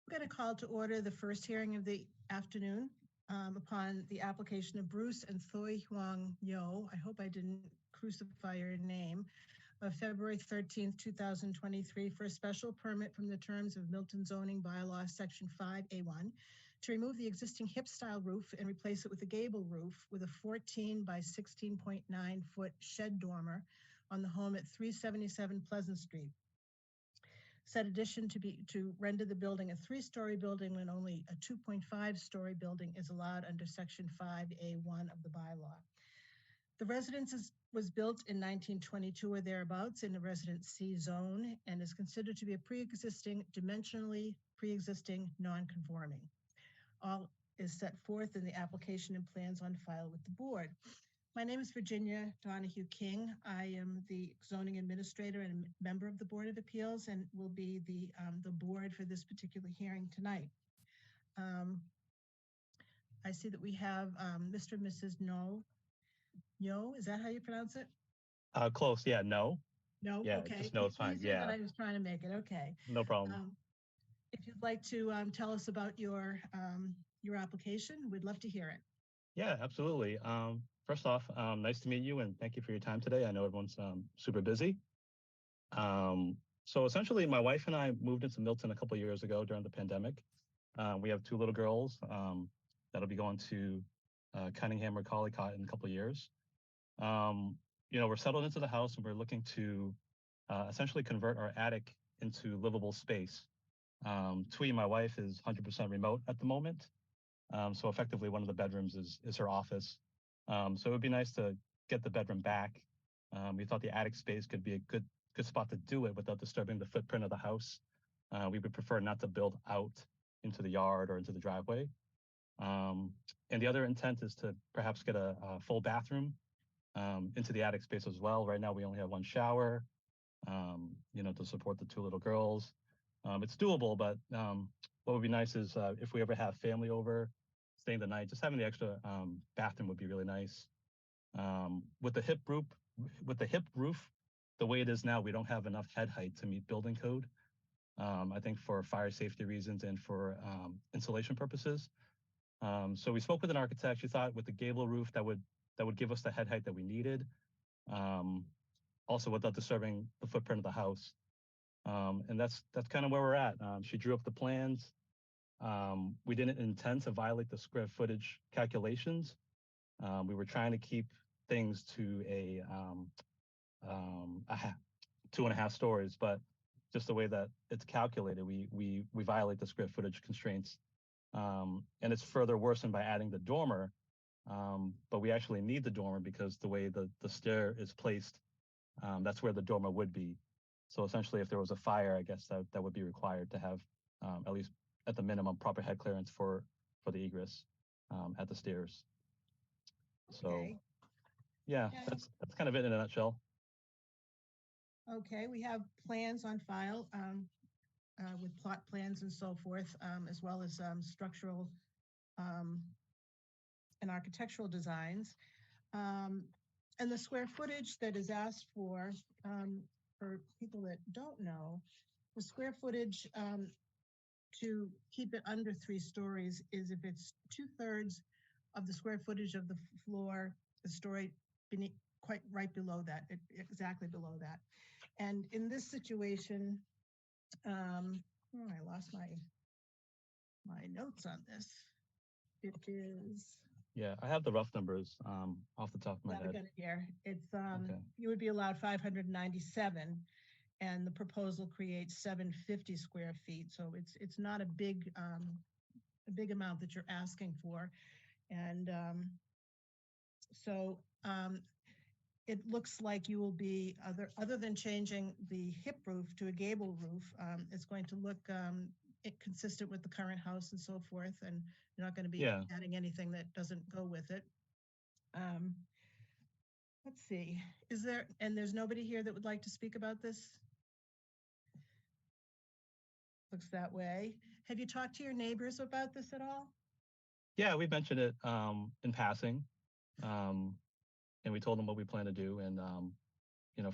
I'm going to call to order the first hearing of the afternoon upon the application of Bruce and Thoy Huang Yo. I hope I didn't crucify your name. Of February 13th, 2023, for a special permit from the terms of Milton zoning bylaw section 5A1 to remove the existing hip style roof and replace it with a gable roof with a 14 by 16.9 foot shed dormer on the home at 377 Pleasant Street. Said addition to render the building a 3-story building when only a 2.5-story building is allowed under section 5A1 of the bylaw. The residence was built in 1922 or thereabouts in the Residence C zone and is considered to be a dimensionally pre-existing non-conforming. All is set forth in the application and plans on file with the board. My name is Virginia Donahue King. I am the zoning administrator and a member of the Board of Appeals and will be the board for this particular hearing tonight. I see that we have Mr. and Mrs. No, is that how you pronounce it? Close, yeah, no. No, yeah, okay. just no, it's fine. Easier Yeah, than I was trying to make it. Okay. no problem. If you'd like to tell us about your application, we'd love to hear it. Yeah, absolutely. First off, nice to meet you and thank you for your time today. I know everyone's super busy. So essentially, my wife and I moved into Milton a couple of years ago during the pandemic. We have 2 little girls that'll be going to Cunningham or Collycott in a couple of years. We're settled into the house and we're looking to essentially convert our attic into livable space. Twee, my wife, is 100% remote at the moment. So effectively one of the bedrooms is her office. So it would be nice to get the bedroom back. We thought the attic space could be a good spot to do it without disturbing the footprint of the house. We would prefer not to build out into the yard or into the driveway. And the other intent is to perhaps get a full bathroom into the attic space as well. Right now we only have 1 shower, to support the 2 little girls. It's doable, but what would be nice is if we ever have family over, staying the night, just having the extra bathroom would be really nice. With the hip roof, the way it is now, we don't have enough head height to meet building code. I think for fire safety reasons and for insulation purposes. So we spoke with an architect. She thought with the gable roof that would give us the head height that we needed, also without disturbing the footprint of the house. And that's kind of where we're at. She drew up the plans. We didn't intend to violate the square footage calculations. We were trying to keep things to a 2.5 stories, but just the way that it's calculated, we violate the square footage constraints. And it's further worsened by adding the dormer. But we actually need the dormer because the way the stair is placed, that's where the dormer would be. So essentially, if there was a fire, I guess that would be required to have at least at the minimum proper head clearance for the egress at the stairs. So Okay. yeah, that's kind of it in a nutshell. Okay, we have plans on file with plot plans and so forth, as well as structural and architectural designs. And the square footage that is asked for people that don't know, the square footage to keep it under 3 stories is if it's 2/3 of the square footage of the floor, the story beneath, quite right below that, exactly below that. And in this situation, I lost my notes on this. It is. Yeah, I have the rough numbers off the top of my head. I got it here. It's okay. You would be allowed 597, and the proposal creates 750 square feet. So it's not a big amount that you're asking for, and so it looks like you will be other than changing the hip roof to a gable roof. It's going to look consistent with the current house and so forth, and you're not going to be adding anything that doesn't go with it. Let's see, there's nobody here that would like to speak about this? Looks that way. Have you talked to your neighbors about this at all? Yeah, we mentioned it in passing, and we told them what we plan to do. And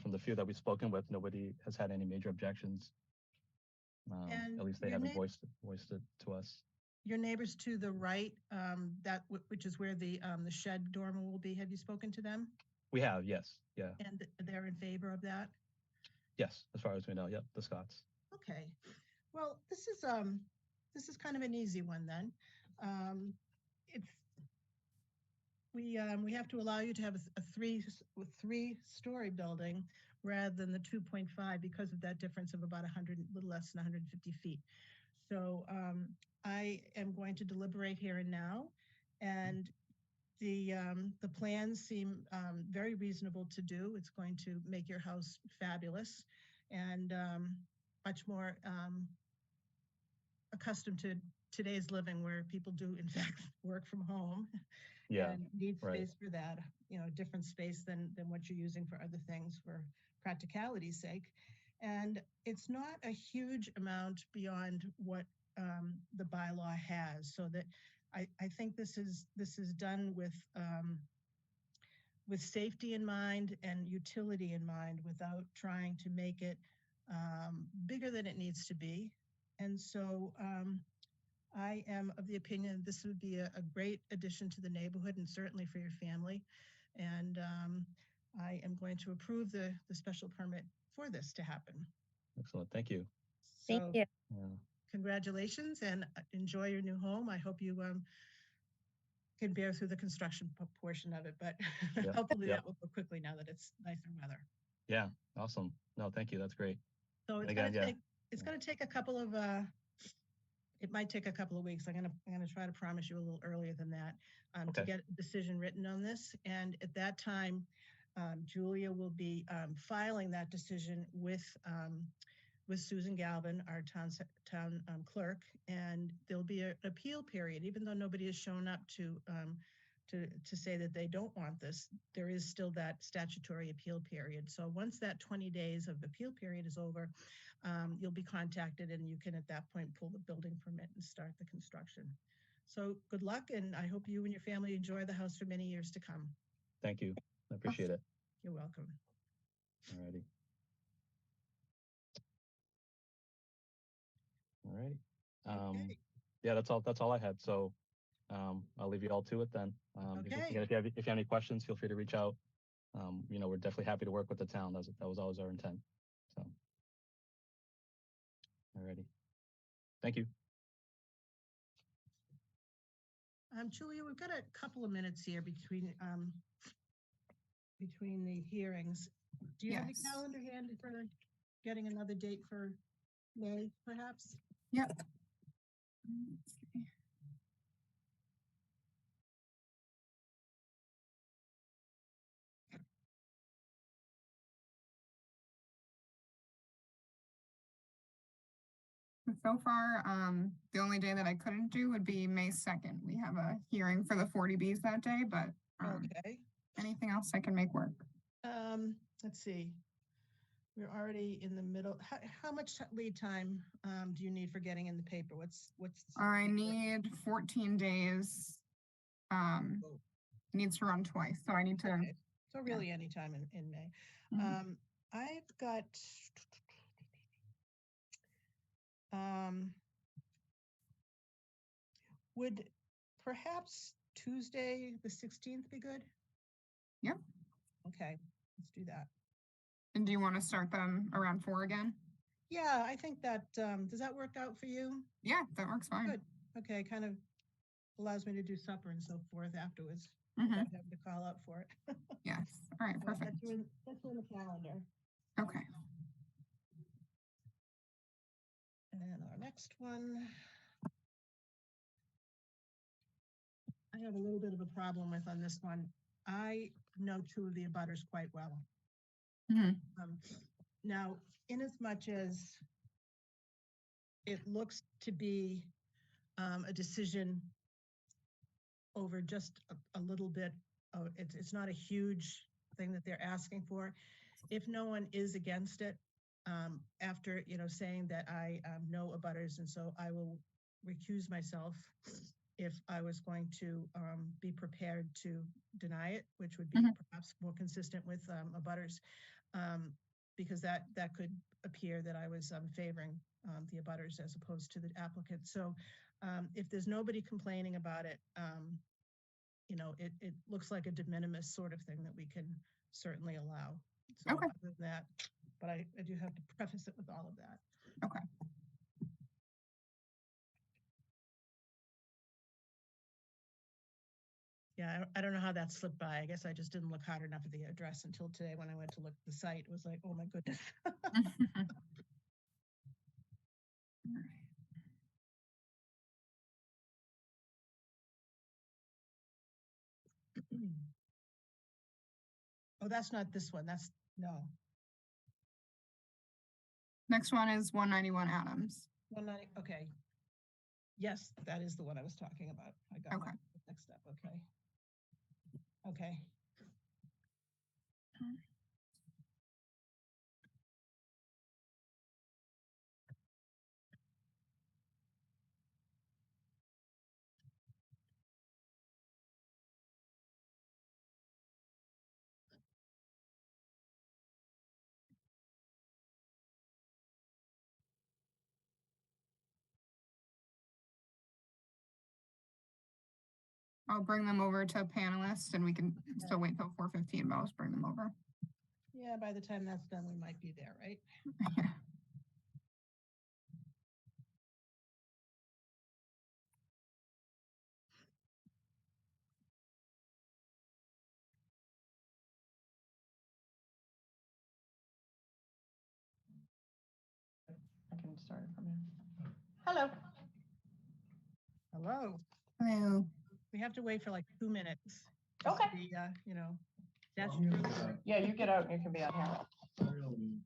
from the few that we've spoken with, nobody has had any major objections. And At least they haven't voiced it to us. your neighbors to the right, which is where the shed dormer will be, have you spoken to them? We have, yes, yeah, And they're in favor of that? yes, as far as we know, yep, the Scots. Okay. Well, this is kind of an easy one then. It's we have to allow you to have a three-story building rather than the 2.5 because of that difference of about 100, little less than 150 feet. So I am going to deliberate here and now, and the plans seem very reasonable to do. It's going to make your house fabulous and much more accustomed to today's living, where people do in fact work from home Yeah, and need right. space for that, different space than what you're using for other things for practicality's sake. And it's not a huge amount beyond what the bylaw has, so that I think this is done with safety in mind and utility in mind, without trying to make it bigger than it needs to be. And so I am of the opinion this would be a great addition to the neighborhood and certainly for your family. And I am going to approve the special permit for this to happen. Excellent, thank you. Thank So you. Yeah. congratulations and enjoy your new home. I hope you can bear through the construction portion of it, but Yep, hopefully yep. that will go quickly now that it's nicer weather. Yeah, awesome. No, thank you, that's great. So And it's again, gonna yeah, take, it's gonna take a couple of, it might take a couple of weeks. I'm gonna try to promise you a little earlier than that, to Okay. get a decision written on this. And at that time, Julia will be filing that decision with Susan Galvin, our town clerk, and there'll be an appeal period. Even though nobody has shown up to say that they don't want this, there is still that statutory appeal period. So once that 20 days of appeal period is over, you'll be contacted, and you can at that point pull the building permit and start the construction. So good luck, and I hope you and your family enjoy the house for many years to come. Thank you, I appreciate it. You're welcome. Alrighty. Alrighty. Okay. Yeah, that's all I had. So I'll leave you all to it then. Okay. Again, if you have any questions, feel free to reach out. We're definitely happy to work with the town. That was always our intent. So, alrighty. Thank you. Julia, we've got a couple of minutes here between the hearings. Do you have the Yes. calendar handy for getting another date for May, perhaps? Yep. Let's see. So far, the only day that I couldn't do would be May 2nd. We have a hearing for the 40Bs that day, but Okay. anything else I can make work. Let's see. We're already in the middle. How much lead time do you need for getting in the paper? What's I need 14 days. Needs to run twice, so I need to. Okay. So really any time in May. Mhm. I've got would perhaps Tuesday the 16th be good? Yep. Okay, let's do that. And do you want to start them around 4 again? Yeah, I think that does that work out for you? Yeah, that works fine. Good. Okay, kind of allows me to do supper and so forth afterwards. Mhm. Without having to call out for it. Yes. All right. So Perfect. that's in the calendar. Okay. And our next one, I have a little bit of a problem with on this one. I know two of the abutters quite well. Mhm. Now, in as much as it looks to be a decision over just a little bit, it's not a huge thing that they're asking for. If no one is against it, after saying that I know abutters, and so I will recuse myself if I was going to be prepared to deny it, which would be Mhm. perhaps more consistent with abutters, because that could appear that I was favoring the abutters as opposed to the applicant. So if there's nobody complaining about it, you know, it looks like a de minimis sort of thing that we can certainly allow. So Okay. other than that, but I do have to preface it with all of that. Okay. Yeah, I don't know how that slipped by. I guess I just didn't look hard enough at the address until today when I went to look at the site. It was like, oh my goodness. Oh, that's not this one. That's no. Next one is 191 Adams. 190. Okay. Yes, that is the one I was talking about. I got Okay. mixed up. Okay. Okay. I'll bring them over to panelists and we can still wait till 4:15, but I'll just bring them over. Yeah, by the time that's done, we might be there, right? Yeah. I can start it from here. Hello. Hello. Hello. We have to wait for like 2 minutes. Okay. You know, Well, that's I'm gonna do that. Yeah, you get out and you can be out here. Really?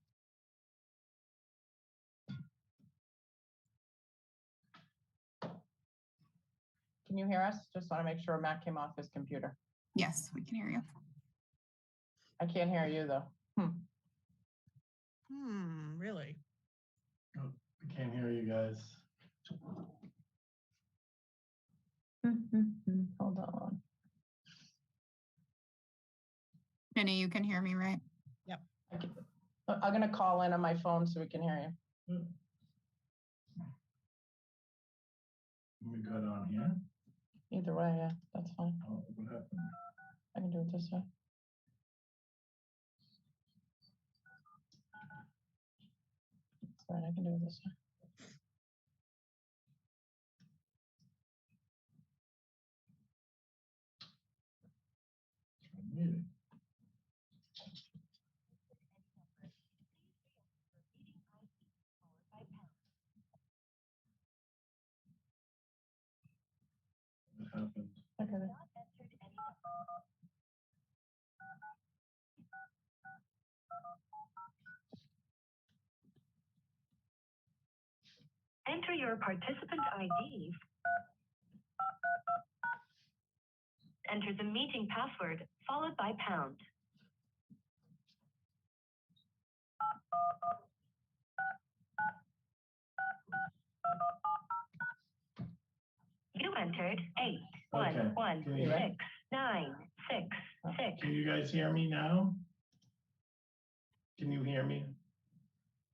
Can you hear us? Just want to make sure Matt came off his computer. Yes, we can hear you. I can't hear you though. really? Oh, I can't hear you guys. Hold on. Jenny, you can hear me, right? I'm gonna call in on my phone so we can hear you. We good on here? Either way, yeah, that's fine. Oh, what happened? I can do it this way. All right, I can do it this way. Muted. What happened? I got it. Enter your participant ID. Enter the meeting password, followed by pound. You entered 8116966. Can you guys hear me now? Can you hear me?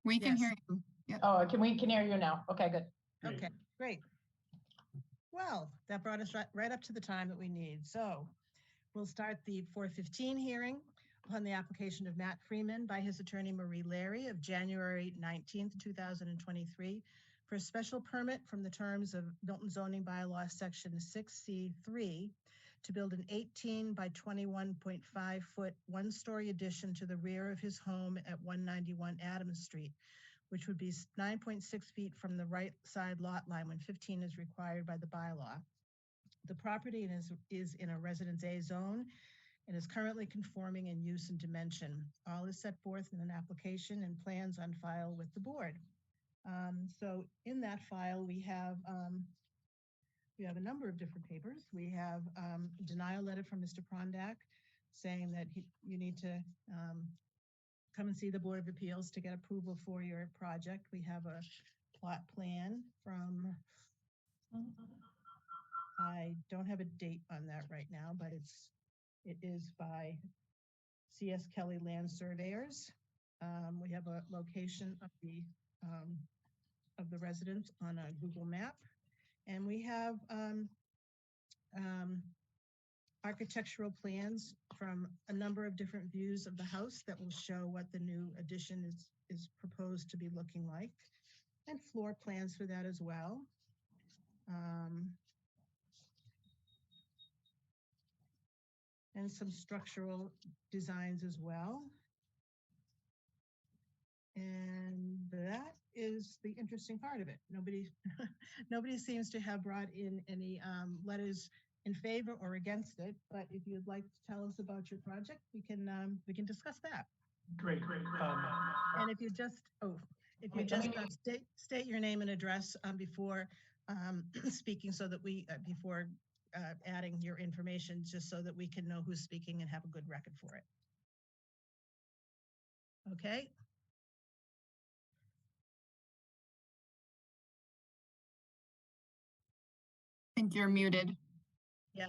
We can Yes. hear you. Yep. Oh, can hear you now? Okay, good. Great. Okay, great. Well, that brought us right up to the time that we need. So we'll start the 4:15 hearing on the application of Matt Freeman by his attorney Marie Larry of January 19th, 2023 for a special permit from the terms of Milton zoning bylaw section 6C3 to build an 18 by 21.5 foot one-story addition to the rear of his home at 191 Adams Street, which would be 9.6 feet from the right side lot line when 15 is required by the bylaw. The property is in a Residence A zone and is currently conforming in use and dimension. All is set forth in an application and plans on file with the board. So in that file, we have a number of different papers. We have a denial letter from Mr. Prondak saying that you need to come and see the Board of Appeals to get approval for your project. We have a plot plan from, I don't have a date on that right now, but it is by C.S. Kelly Land Surveyors. We have a location of the residence on a Google map. And we have architectural plans from a number of different views of the house that will show what the new addition is proposed to be looking like, and floor plans for that as well. And some structural designs as well. And that is the interesting part of it. Nobody seems to have brought in any letters in favor or against it, but if you'd like to tell us about your project, we can discuss that. Great. And if you just state your name and address before speaking, so that we before adding your information, just so that we can know who's speaking and have a good record for it. Okay. I think you're muted. Yeah.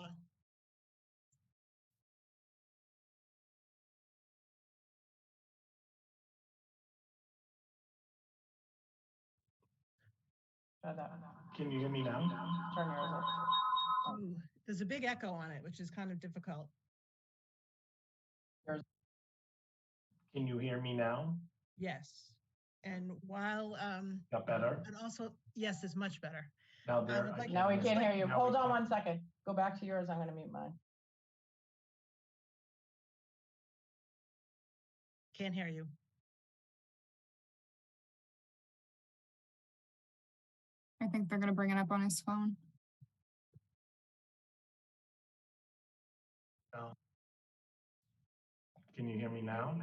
Try that. Can you hear me now? Turn yours up. Ooh, there's a big echo on it, which is kind of difficult. Can you hear me now? Yes. And while Got better? and also, yes, it's much better. Now there. like- Now we can't hear you. Now Hold we on can. 1 second. Go back to yours. I'm going to mute mine. Can't hear you. I think they're gonna bring it up on his phone. Can you hear me now?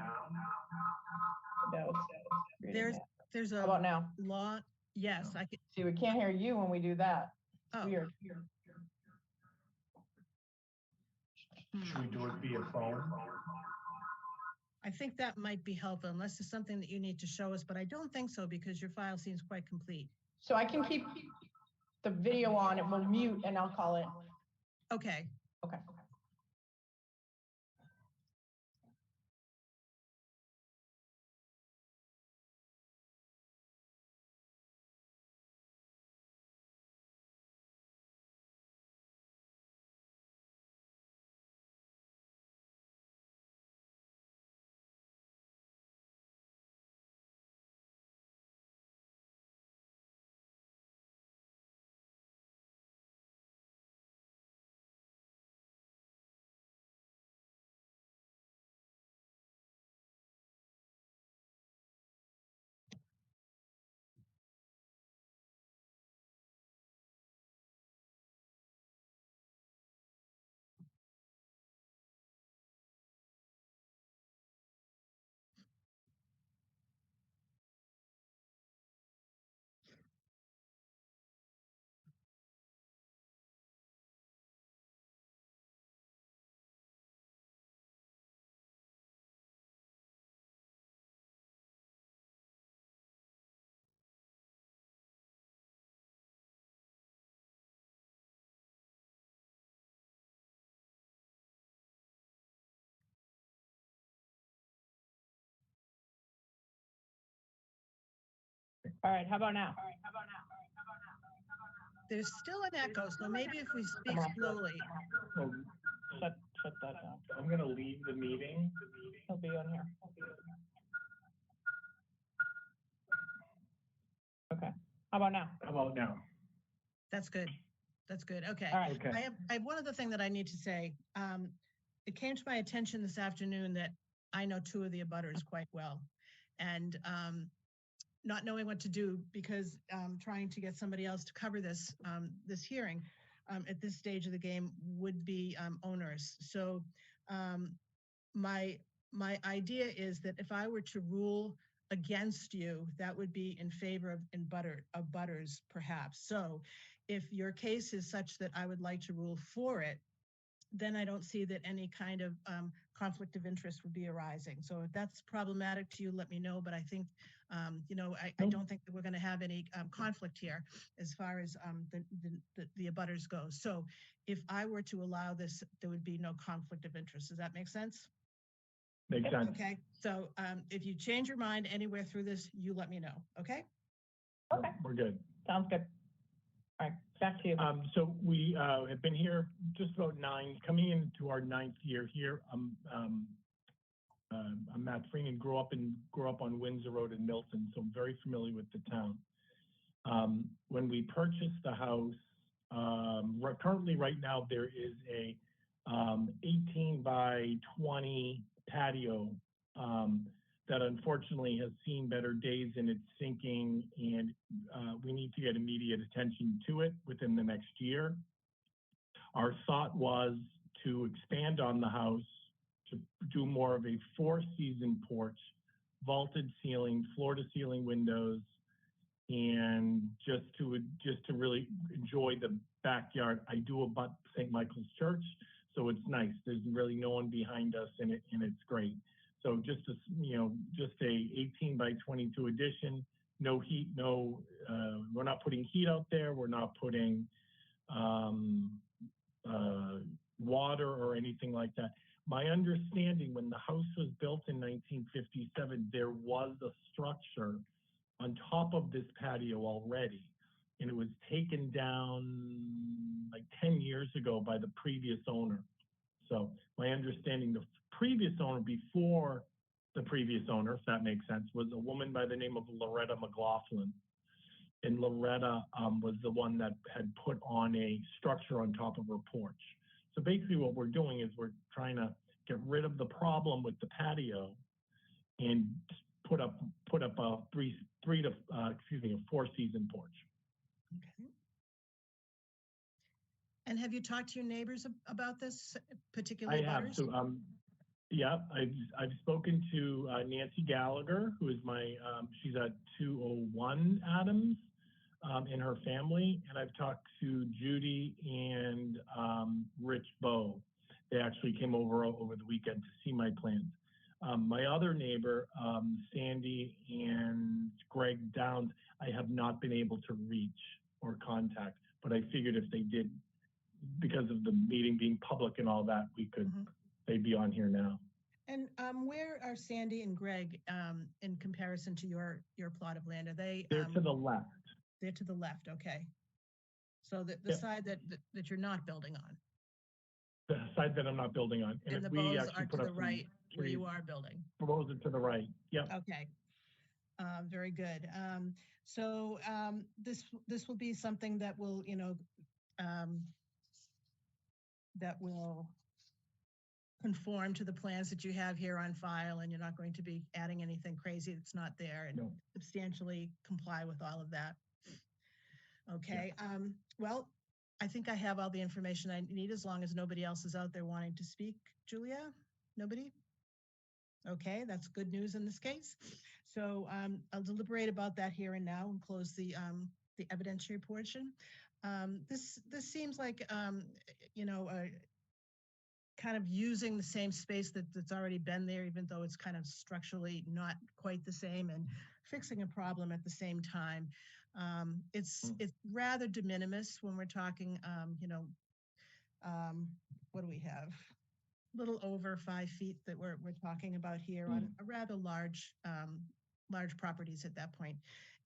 No, it's reading There's it. there's How a about now? law. Yes, I can. See, we can't hear you when we do that. Oh, Weird. Should we do it via phone? I think that might be helpful, unless it's something that you need to show us, but I don't think so, because your file seems quite complete. So I can keep the video on and we'll mute and I'll call it. Okay. Okay. All right, how about now? There's still an echo, so maybe if we speak slowly. So Shut that down. I'm gonna leave the meeting. He'll be on here. Okay, how about now? How about now? That's good. That's good. Okay. All right. Okay. I have one other thing that I need to say. It came to my attention this afternoon that I know two of the abutters quite well. And not knowing what to do, because trying to get somebody else to cover this this hearing at this stage of the game would be onerous. So my idea is that if I were to rule against you, that would be in favor of butters, perhaps. So if your case is such that I would like to rule for it, then I don't see that any kind of conflict of interest would be arising. So if that's problematic to you, let me know. But I think, I don't think that we're going to have any conflict here as far as the abutters go. So if I were to allow this, there would be no conflict of interest. Does that make sense? Makes sense. Okay, so if you change your mind anywhere through this, you let me know, okay? Okay, We're good. sounds good. All right, back to you. So we have been here just about coming into our 9th year here. I'm Matt Freeman, grew up on Windsor Road in Milton, so I'm very familiar with the town. When we purchased the house, currently right now there is a 18 by 20 patio that unfortunately has seen better days and it's sinking, and we need to get immediate attention to it within the next year. Our thought was to expand on the house, to do more of a 4-season porch, vaulted ceiling, floor-to-ceiling windows, and just to really enjoy the backyard. I do abut St. Michael's Church, so it's nice. There's really no one behind us, and it's great. So just a 18 by 22 addition, no heat, we're not putting heat out there. We're not putting water or anything like that. My understanding, when the house was built in 1957, there was a structure on top of this patio already, and it was taken down like 10 years ago by the previous owner. So my understanding, the previous owner before the previous owner, if that makes sense, was a woman by the name of Loretta McLaughlin. And Loretta was the one that had put on a structure on top of her porch. So basically what we're doing is we're trying to get rid of the problem with the patio and put up a 4-season porch. Okay. And have you talked to your neighbors about this, particularly I have. butters? So, yeah, I've spoken to Nancy Gallagher, who is she's at 201 Adams, in her family, and I've talked to Judy and Rich Bowe. They actually came over the weekend to see my plans. My other neighbor, Sandy and Greg Downs, I have not been able to reach or contact, but I figured if they did, because of the meeting being public and all that, they'd be on here now. And where are Sandy and Greg in comparison to your plot of land? Are they? They're to the left. They're to the left, okay. So the side that you're not building on. The side that I'm not building on. And the Bows are to the right where you are building. Bows are to the right, yep. Okay, very good. So this will be something that will, that will conform to the plans that you have here on file, and you're not going to be adding anything crazy that's not there, and No. substantially comply with all of that. Okay, well, I think I have all the information I need, as long as nobody else is out there wanting to speak. Julia, nobody? Okay, that's good news in this case. So I'll deliberate about that here and now and close the evidentiary portion. This seems like, kind of using the same space that's already been there, even though it's kind of structurally not quite the same, and fixing a problem at the same time. It's rather de minimis when we're talking, what do we have? A little over 5 feet that we're talking about here on a rather large properties at that point.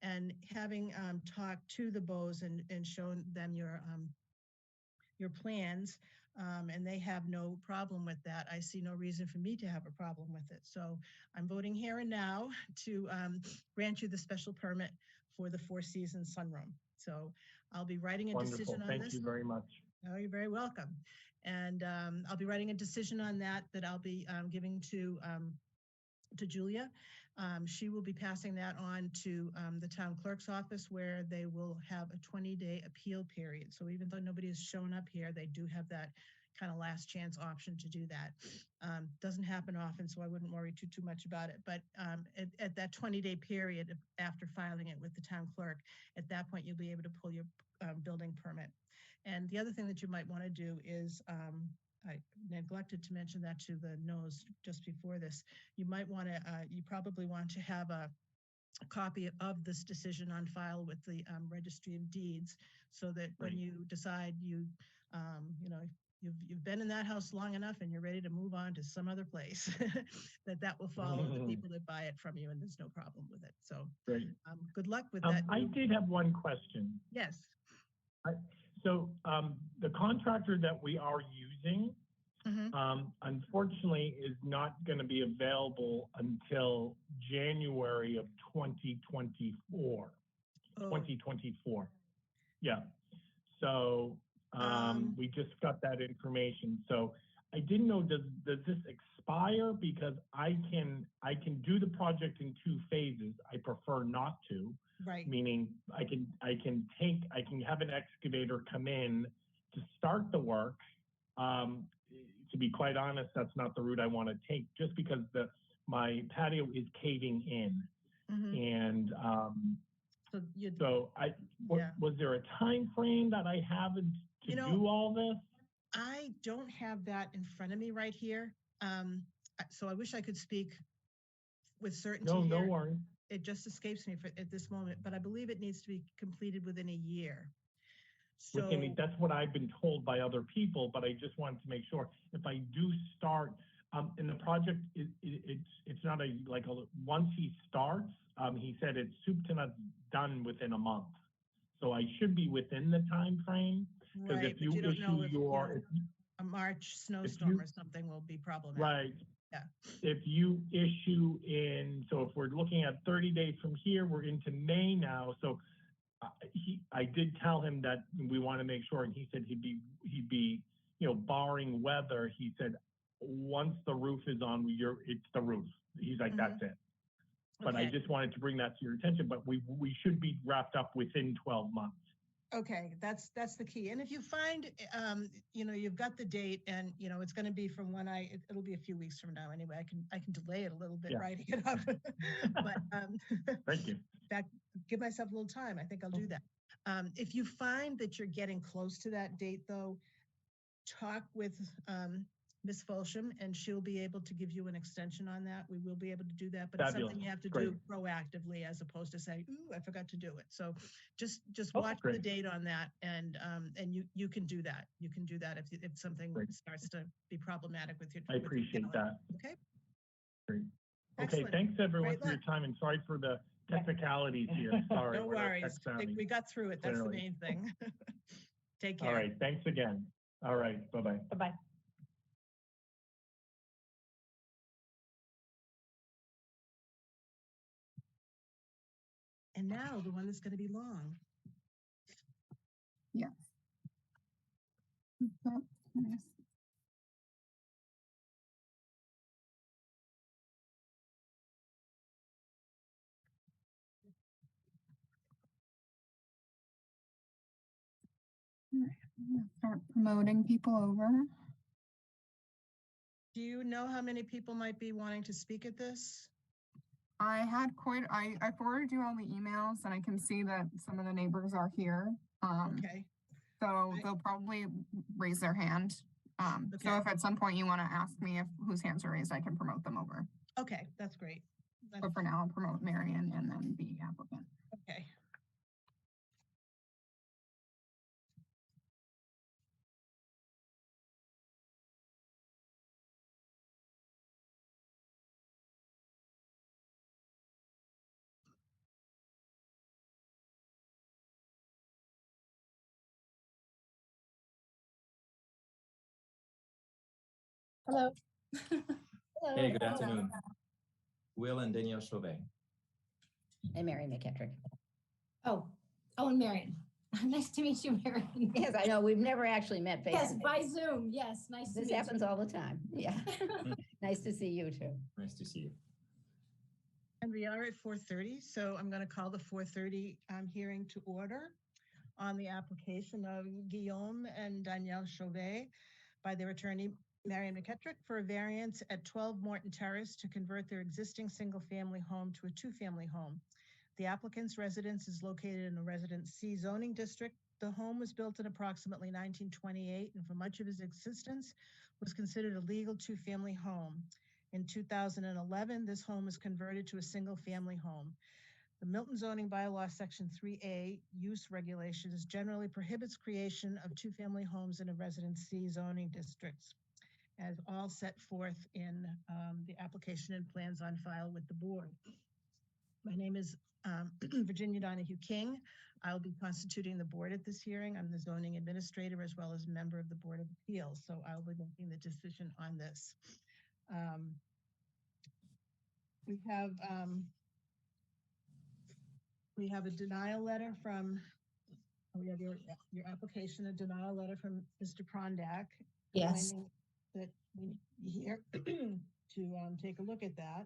And having talked to the Bows and shown them your plans, and they have no problem with that, I see no reason for me to have a problem with it. So I'm voting here and now to grant you the special permit for the 4-season sunroom. So I'll be writing a decision on this. Thank you very much. Oh, you're very welcome. And I'll be writing a decision on that I'll be giving to Julia. She will be passing that on to the town clerk's office, where they will have a 20-day appeal period. So even though nobody has shown up here, they do have that kind of last chance option to do that. Doesn't happen often, so I wouldn't worry too much about it. But at that 20-day period after filing it with the town clerk, at that point, you'll be able to pull your building permit. And the other thing that you might want to do is, I neglected to mention that to the nose just before this, you might want to, you probably want to have a copy of this decision on file with the Registry of Deeds, so that when you decide you've been in that house long enough and you're ready to move on to some other place, that will follow the people that buy it from you, and there's no problem with it. So Great. good luck with that. I did have one question. Yes. So the contractor that we are using, unfortunately, is not going to be available until January of 2024. 2024. Yeah. So we just got that information. So I didn't know, does this expire? Because I can do the project in 2 phases. I prefer not to. Right. Meaning I can have an excavator come in to start the work. To be quite honest, that's not the route I want to take, just because my patio is caving in. And was there a time frame that I have to do all this? I don't have that in front of me right here. So I wish I could speak with certainty. No worries. It just escapes me at this moment, but I believe it needs to be completed within a year. So that's what I've been told by other people, but I just wanted to make sure if I do start, in the project, it's not once he starts, he said it's soup to nuts done within a month. So I should be within the time frame. Because right, if you don't know issue if, a March snowstorm or something will be problematic. Right. Yeah. If you issue so if we're looking at 30 days from here, we're into May now. So I did tell him that we want to make sure, and he said he'd be, barring weather, he said, once the roof is on, it's the roof. He's like, that's it. But I just wanted to bring that to your attention, but we should be wrapped up within 12 months. Okay, that's the key. And if you find, you've got the date, and it's going to be from when it'll be a few weeks from now anyway. I can delay it a little bit, writing it up. But thank you. Give myself a little time. I think I'll do that. If you find that you're getting close to that date, though, talk with Ms. Folsham, and she'll be able to give you an extension on that. We will be able to do that, but Fabulous. It's something you have to do proactively, as opposed to say, "Ooh, I forgot to do it." So just watch the date on that, and you can do that. You can do that if something starts to be problematic with your. I appreciate that. Okay. Great. Excellent. Okay. Thanks everyone Great for your time, and sorry for the technicalities here. Sorry. No worries. We got through it. That's the main thing. Take care. All right. Thanks again. All right. Bye-bye. Bye-bye. And now the one that's going to be long. Yes. Start promoting people over. Do you know how many people might be wanting to speak at this? I forwarded you all the emails, and I can see that some of the neighbors are here. Okay. So they'll probably raise their hand. So if at some point you want to ask me whose hands are raised, I can promote them over. Okay, that's great. But for now, I'll promote Marion and then the applicant. Okay. Hello. Hello. Hey, good afternoon. Will and Danielle Chauvet. And Mary McKettrick. Oh, and Marion. Nice to meet you, Marion. Yes, I know. We've never actually met face to face. Yes, by Zoom. Yes, nice to meet you. This happens all the time. Yeah. Nice to see you too. Nice to see you. And we are at 4:30, so I'm going to call the 4:30 hearing to order on the application of Guillaume and Danielle Chauvet by their attorney, Marion McKettrick, for a variance at 12 Morton Terrace to convert their existing single-family home to a two-family home. The applicant's residence is located in a Residence C zoning district. The home was built in approximately 1928, and for much of its existence was considered a legal two-family home. In 2011, this home was converted to a single-family home. The Milton zoning bylaw, section 3A, use regulations generally prohibits creation of two-family homes in a residency zoning districts, as all set forth in the application and plans on file with the board. My name is Virginia Donahue King. I'll be constituting the board at this hearing. I'm the zoning administrator as well as a member of the Board of Appeals, so I'll be making the decision on this. We have a denial letter from, we have your application, a denial letter from Mr. Prondak. Yes. Finding that we need to be here to take a look at that.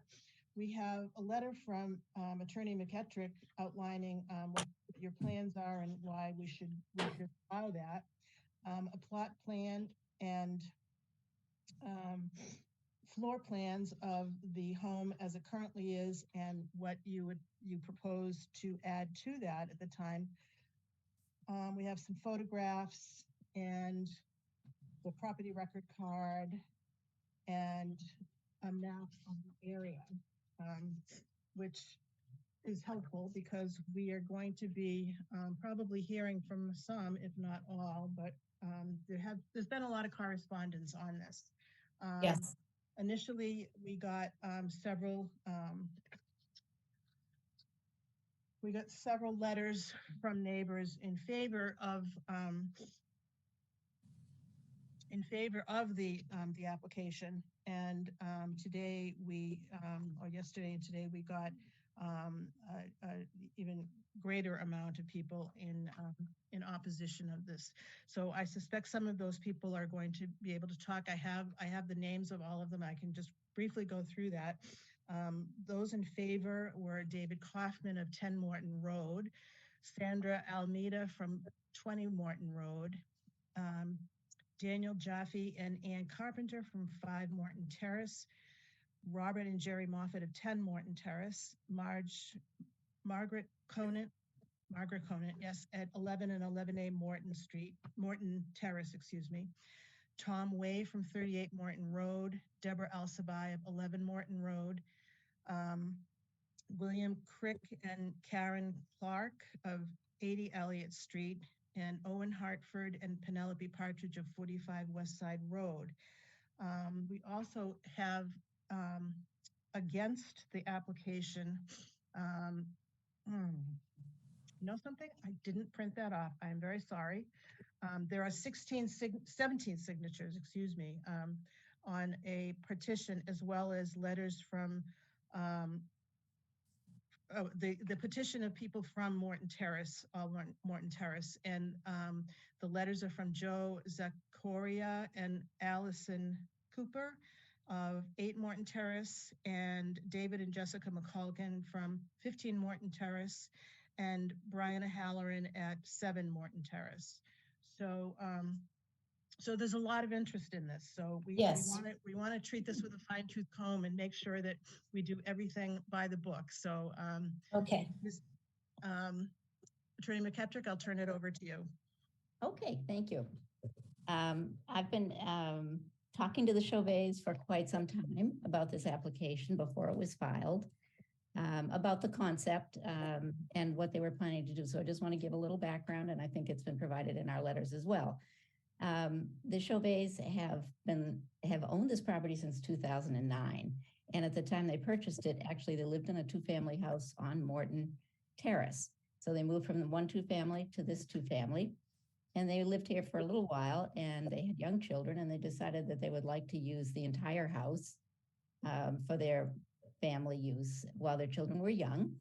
We have a letter from Attorney McKettrick outlining what your plans are and why we should allow that. A plot plan and floor plans of the home as it currently is and what you propose to add to that at the time. We have some photographs and the property record card and a map of the area, which is helpful because we are going to be probably hearing from some, if not all, but there's been a lot of correspondence on this. Yes. Initially, we got several letters from neighbors in favor of the application, and today or yesterday and today we got a even greater amount of people in opposition of this. So I suspect some of those people are going to be able to talk. I have the names of all of them. I can just briefly go through that. Those in favor were David Kaufman of 10 Morton Road, Sandra Almeida from 20 Morton Road, Daniel Jaffe and Ann Carpenter from 5 Morton Terrace, Robert and Jerry Moffett of 10 Morton Terrace, Margaret Conant, yes, at 11 and 11A Morton Terrace, excuse me. Tom Way from 38 Morton Road, Deborah Alsabai of 11 Morton Road, William Crick and Karen Clark of 80 Elliott Street, and Owen Hartford and Penelope Partridge of 45 West Side Road. We also have against the application, you know something? I didn't print that off. I am very sorry. There are 17 signatures, excuse me, on a petition, as well as letters from the petition of people from Morton Terrace, Morton Terrace, and the letters are from Joe Zachoria and Allison Cooper of 8 Morton Terrace, and David and Jessica McColgan from 15 Morton Terrace, and Brian Halloran at 7 Morton Terrace. So, so there's a lot of interest in this. So we want to treat this with a fine-tooth comb and make sure that we do everything by the book. So, Okay. Attorney McKettrick, I'll turn it over to you. Okay, thank you. I've been talking to the Chauvets for quite some time about this application before it was filed, about the concept and what they were planning to do. So I just want to give a little background, and I think it's been provided in our letters as well. The Chauvets have owned this property since 2009. And at the time they purchased it, actually they lived in a 2-family house on Morton Terrace. So they moved from the 1 2-family to this 2-family. And they lived here for a little while, and they had young children, and they decided that they would like to use the entire house for their family use while their children were young.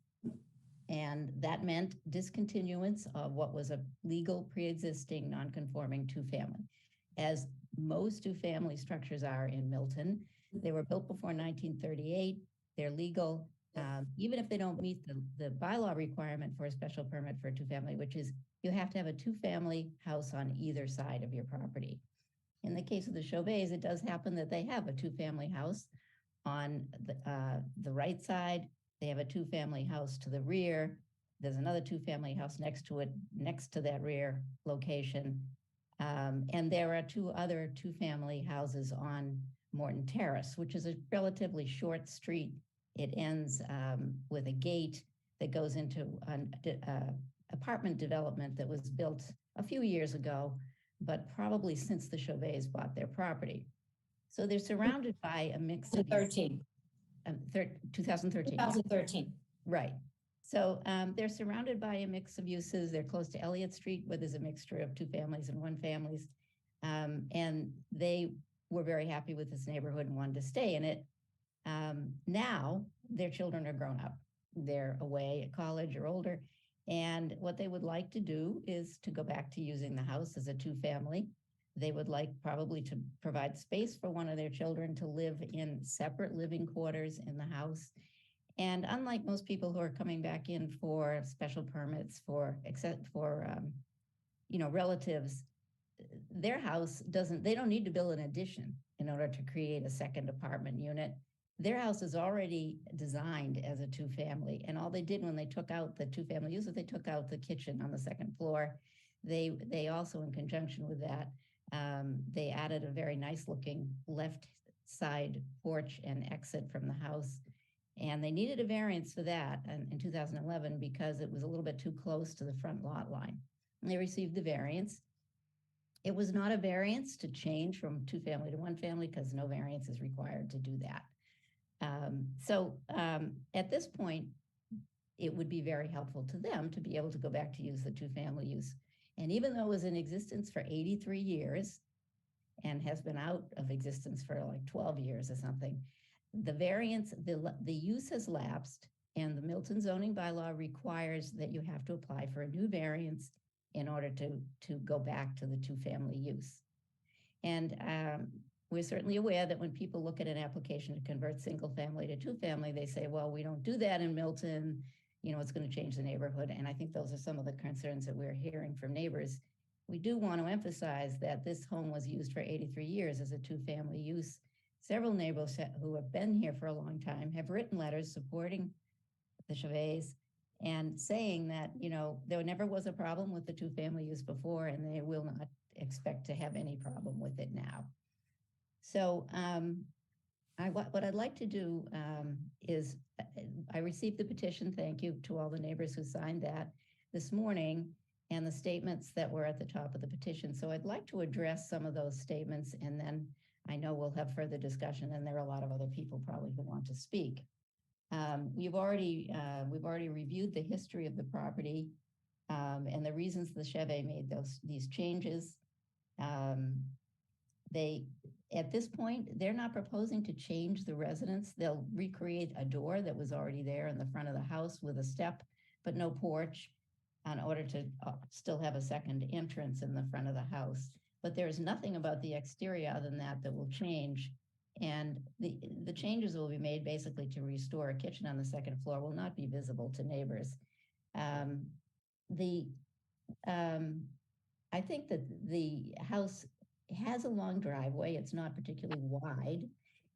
And that meant discontinuance of what was a legal pre-existing non-conforming 2-family. As most 2-family structures are in Milton, they were built before 1938. They're legal, even if they don't meet the bylaw requirement for a special permit for a 2-family, which is you have to have a 2-family house on either side of your property. In the case of the Chauvets, it does happen that they have a 2-family house on the right side. They have a 2-family house to the rear. There's another 2-family house next to it, next to that rear location. And there are 2 other 2-family houses on Morton Terrace, which is a relatively short street. It ends with a gate that goes into an apartment development that was built a few years ago, but probably since the Chauvets bought their property. So they're surrounded by a mix of 13. 2013. 2013. Right. So they're surrounded by a mix of uses. They're close to Elliott Street, where there's a mixture of 2 families and 1 families. And they were very happy with this neighborhood and wanted to stay in it. Now their children are grown up. They're away at college or older. And what they would like to do is to go back to using the house as a 2-family. They would like probably to provide space for one of their children to live in separate living quarters in the house. And unlike most people who are coming back in for special permits except for relatives, their house they don't need to build an addition in order to create a second apartment unit. Their house is already designed as a 2-family. And all they did when they took out the 2-family use, they took out the kitchen on the 2nd floor. They also, in conjunction with that, they added a very nice looking left side porch and exit from the house. And they needed a variance for that in 2011 because it was a little bit too close to the front lot line. And they received the variance. It was not a variance to change from 2-family to 1-family because no variance is required to do that. At this point, it would be very helpful to them to be able to go back to use the 2-family use. And even though it was in existence for 83 years and has been out of existence for like 12 years or something, the variance, the use has lapsed, and the Milton zoning bylaw requires that you have to apply for a new variance in order to go back to the 2-family use. And we're certainly aware that when people look at an application to convert 1-family to 2-family, they say, well, we don't do that in Milton. It's going to change the neighborhood. And I think those are some of the concerns that we're hearing from neighbors. We do want to emphasize that this home was used for 83 years as a 2-family use. Several neighbors who have been here for a long time have written letters supporting the Chauvets and saying that, there never was a problem with the 2-family use before, and they will not expect to have any problem with it now. So what I'd like to do is I received the petition. Thank you to all the neighbors who signed that this morning, and the statements that were at the top of the petition. So I'd like to address some of those statements, and then I know we'll have further discussion, and there are a lot of other people probably who want to speak. We've already reviewed the history of the property and the reasons the Chauvet made these changes. At this point, they're not proposing to change the residence. They'll recreate a door that was already there in the front of the house with a step, but no porch, in order to still have a second entrance in the front of the house. But there's nothing about the exterior other than that will change. And the changes will be made basically to restore a kitchen on the 2nd floor, will not be visible to neighbors. I think that the house has a long driveway. It's not particularly wide.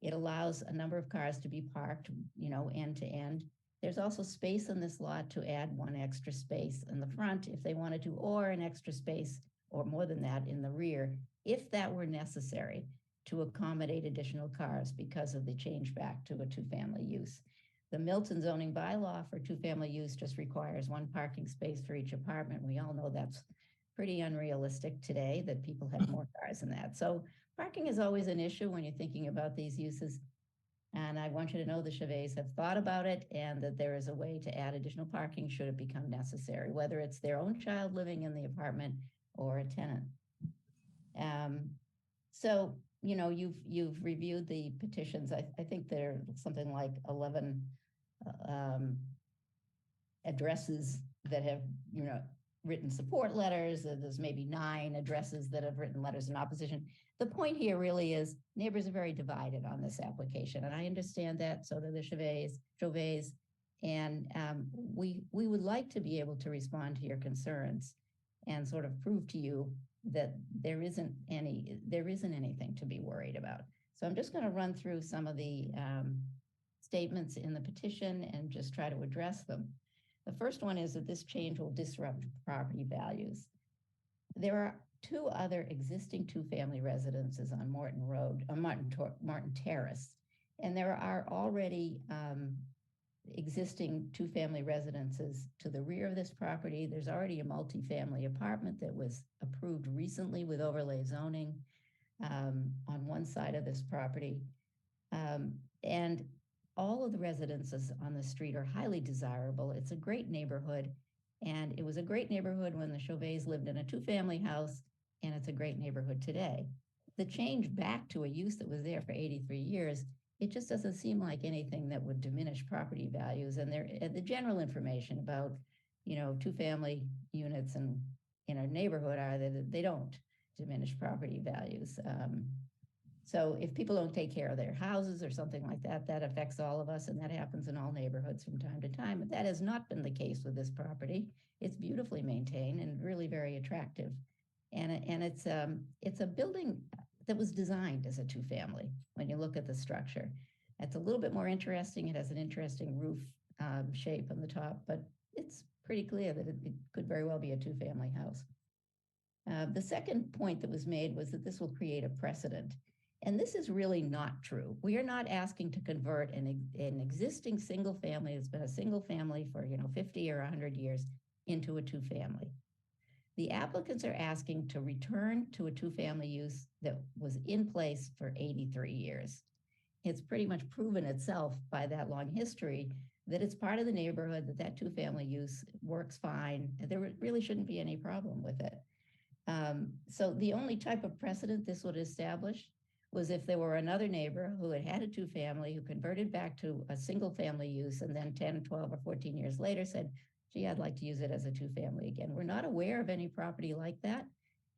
It allows a number of cars to be parked, end to end. There's also space in this lot to add 1 extra space in the front if they wanted to, or an extra space or more than that in the rear, if that were necessary to accommodate additional cars because of the change back to a 2-family use. The Milton zoning bylaw for 2-family use just requires 1 parking space for each apartment. We all know that's pretty unrealistic today, that people have more cars than that. So parking is always an issue when you're thinking about these uses. And I want you to know the Chauvets have thought about it, and that there is a way to add additional parking should it become necessary, whether it's their own child living in the apartment or a tenant. So, you've reviewed the petitions. I think there are something like 11 addresses that have, written support letters. There's maybe 9 addresses that have written letters in opposition. The point here really is neighbors are very divided on this application, and I understand that. So do the Chauvets, and we would like to be able to respond to your concerns and sort of prove to you that there isn't anything to be worried about. So I'm just going to run through some of the statements in the petition and just try to address them. The first one is that this change will disrupt property values. There are 2 other existing 2-family residences on Martin Terrace, and there are already existing two-family residences to the rear of this property. There's already a multifamily apartment that was approved recently with overlay zoning on one side of this property. And all of the residences on the street are highly desirable. It's a great neighborhood. And it was a great neighborhood when the Chauvets lived in a two-family house, and it's a great neighborhood today. The change back to a use that was there for 83 years, it just doesn't seem like anything that would diminish property values. And the general information about, two-family units in a neighborhood are that they don't diminish property values. So if people don't take care of their houses or something like that, that affects all of us, and that happens in all neighborhoods from time to time. But that has not been the case with this property. It's beautifully maintained and really very attractive. And it's a building that was designed as a two-family when you look at the structure. It's a little bit more interesting. It has an interesting roof shape on the top, but it's pretty clear that it could very well be a two-family house. The second point that was made was that this will create a precedent. And this is really not true. We are not asking to convert an existing single family that's been a single family for 50 or 100 years into a two-family. The applicants are asking to return to a two-family use that was in place for 83 years. It's pretty much proven itself by that long history that it's part of the neighborhood, that two-family use works fine. There really shouldn't be any problem with it. So the only type of precedent this would establish was if there were another neighbor who had a two-family, who converted back to a single-family use, and then 10, 12, or 14 years later said, gee, I'd like to use it as a two-family again. We're not aware of any property like that.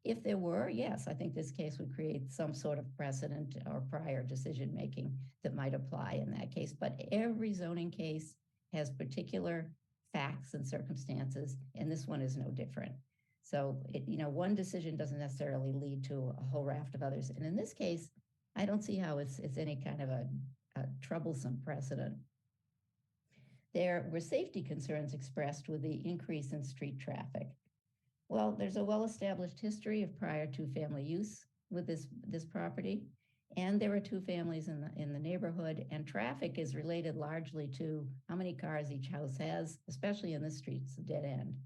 If there were, yes, I think this case would create some sort of precedent or prior decision-making that might apply in that case. But every zoning case has particular facts and circumstances, and this one is no different. So, one decision doesn't necessarily lead to a whole raft of others. And in this case, I don't see how it's any kind of a troublesome precedent. There were safety concerns expressed with the increase in street traffic. Well, there's a well-established history of prior two-family use with this property, and there are two families in the neighborhood, and traffic is related largely to how many cars each house has, especially in the streets, a dead end.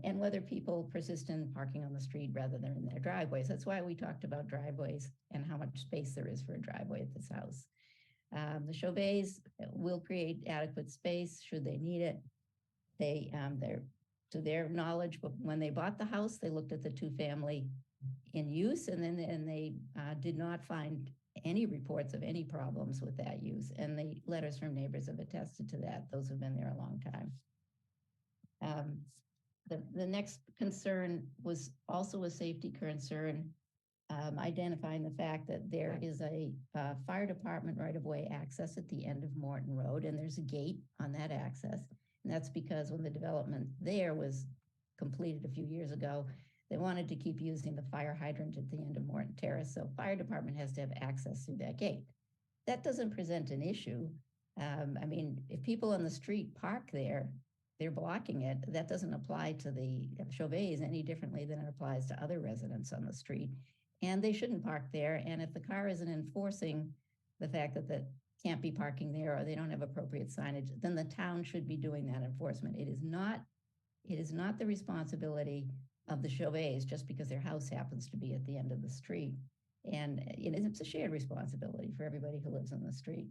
And whether people persist in parking on the street rather than in their driveways. That's why we talked about driveways and how much space there is for a driveway at this house. The Chauvets will create adequate space should they need it. They're, to their knowledge, but when they bought the house, they looked at the two-family in use, and they did not find any reports of any problems with that use. And the letters from neighbors have attested to that. Those have been there a long time. The next concern was also a safety concern, identifying the fact that there is a fire department right-of-way access at the end of Morton Road, and there's a gate on that access. And that's because when the development there was completed a few years ago, they wanted to keep using the fire hydrant at the end of Morton Terrace, so fire department has to have access through that gate. That doesn't present an issue. I mean, if people on the street park there, they're blocking it. That doesn't apply to the Chauvets any differently than it applies to other residents on the street. And they shouldn't park there. And if the car isn't enforcing the fact that that can't be parking there, or they don't have appropriate signage, then the town should be doing that enforcement. It is not the responsibility of the Chauvets just because their house happens to be at the end of the street. And it's a shared responsibility for everybody who lives on the street.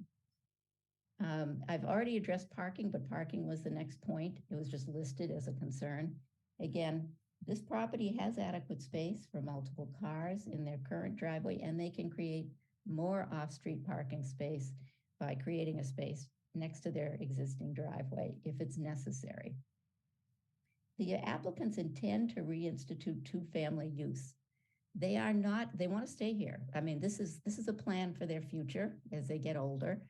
I've already addressed parking, but parking was the next point. It was just listed as a concern. Again, this property has adequate space for multiple cars in their current driveway, and they can create more off-street parking space by creating a space next to their existing driveway if it's necessary. The applicants intend to reinstitute two-family use. They want to stay here. I mean, this is a plan for their future as they get older.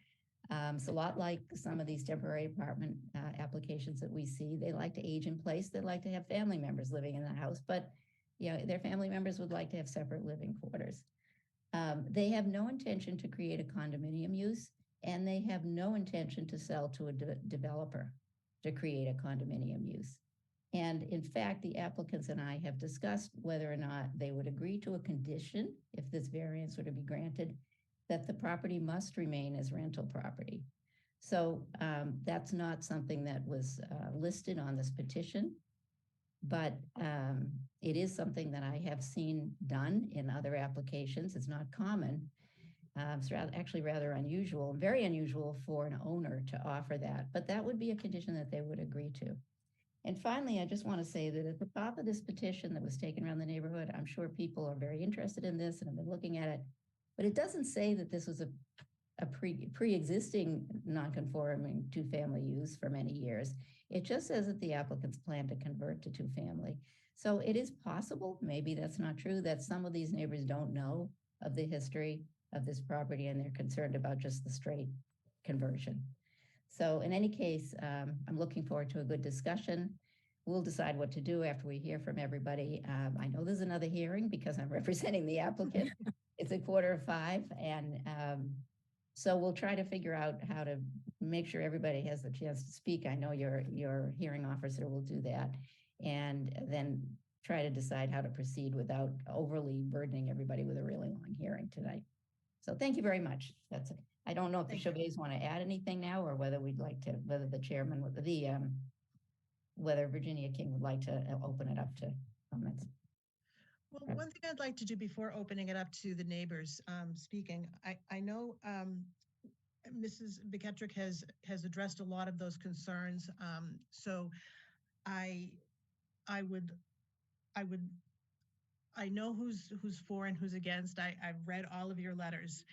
It's a lot like some of these temporary apartment applications that we see. They like to age in place. They like to have family members living in the house, but their family members would like to have separate living quarters. They have no intention to create a condominium use, and they have no intention to sell to a developer to create a condominium use. And in fact, the applicants and I have discussed whether or not they would agree to a condition, if this variance were to be granted, that the property must remain as rental property. So that's not something that was listed on this petition, but it is something that I have seen done in other applications. It's not common. It's actually rather unusual, very unusual for an owner to offer that, but that would be a condition that they would agree to. And finally, I just want to say that at the top of this petition that was taken around the neighborhood, I'm sure people are very interested in this and have been looking at it, but it doesn't say that this was a pre-existing non-conforming two-family use for many years. It just says that the applicants plan to convert to two-family. So it is possible, maybe that's not true, that some of these neighbors don't know of the history of this property and they're concerned about just the straight conversion. So in any case, I'm looking forward to a good discussion. We'll decide what to do after we hear from everybody. I know there's another hearing because I'm representing the applicant. It's 4:45, and so we'll try to figure out how to make sure everybody has the chance to speak. I know your hearing officer will do that, and then try to decide how to proceed without overly burdening everybody with a really long hearing tonight. So thank you very much. That's it. I don't know if the Chauvets want to add anything now, or whether we'd like to, whether the chairman, whether Virginia King would like to open it up to comments. Well, one thing I'd like to do before opening it up to the neighbors speaking, I know Mrs. McKettrick has addressed a lot of those concerns. So I know who's for and who's against. I've read all of your letters.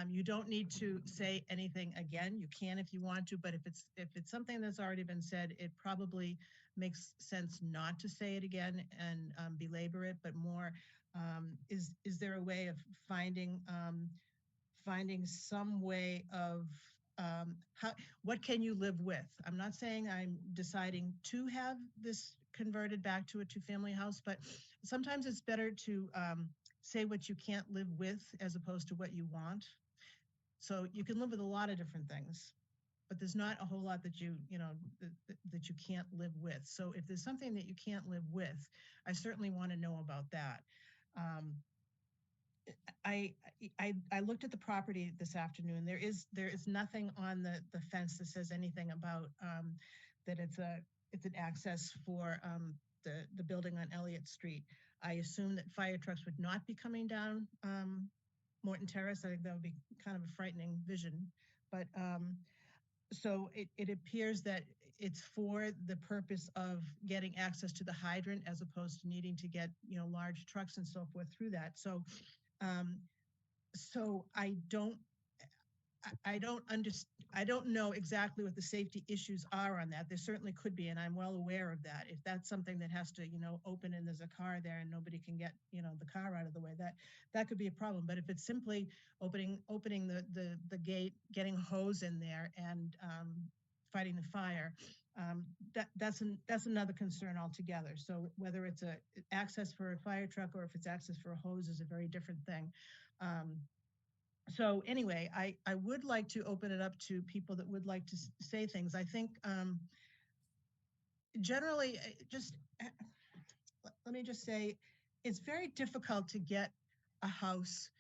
You don't need to say anything again. You can if you want to, but if it's something that's already been said, it probably makes sense not to say it again and belabor it, but more, is there a way of finding some way of what can you live with? I'm not saying I'm deciding to have this converted back to a two-family house, but sometimes it's better to say what you can't live with as opposed to what you want. So you can live with a lot of different things, but there's not a whole lot that that you can't live with. So if there's something that you can't live with, I certainly want to know about that. I looked at the property this afternoon. There is nothing on the fence that says anything about that it's an access for the building on Elliott Street. I assume that fire trucks would not be coming down Morton Terrace. I think that would be kind of a frightening vision. But so it appears that it's for the purpose of getting access to the hydrant as opposed to needing to get large trucks and so forth through that. So so I don't know exactly what the safety issues are on that. There certainly could be, and I'm well aware of that. If that's something that has to, open and there's a car there and nobody can get, the car out of the way, that could be a problem. But if it's simply opening the gate, getting a hose in there and fighting the fire, that's another concern altogether. So whether it's access for a fire truck or if it's access for a hose is a very different thing. So anyway, I would like to open it up to people that would like to say things. I think generally, let me just say, it's very difficult to get a house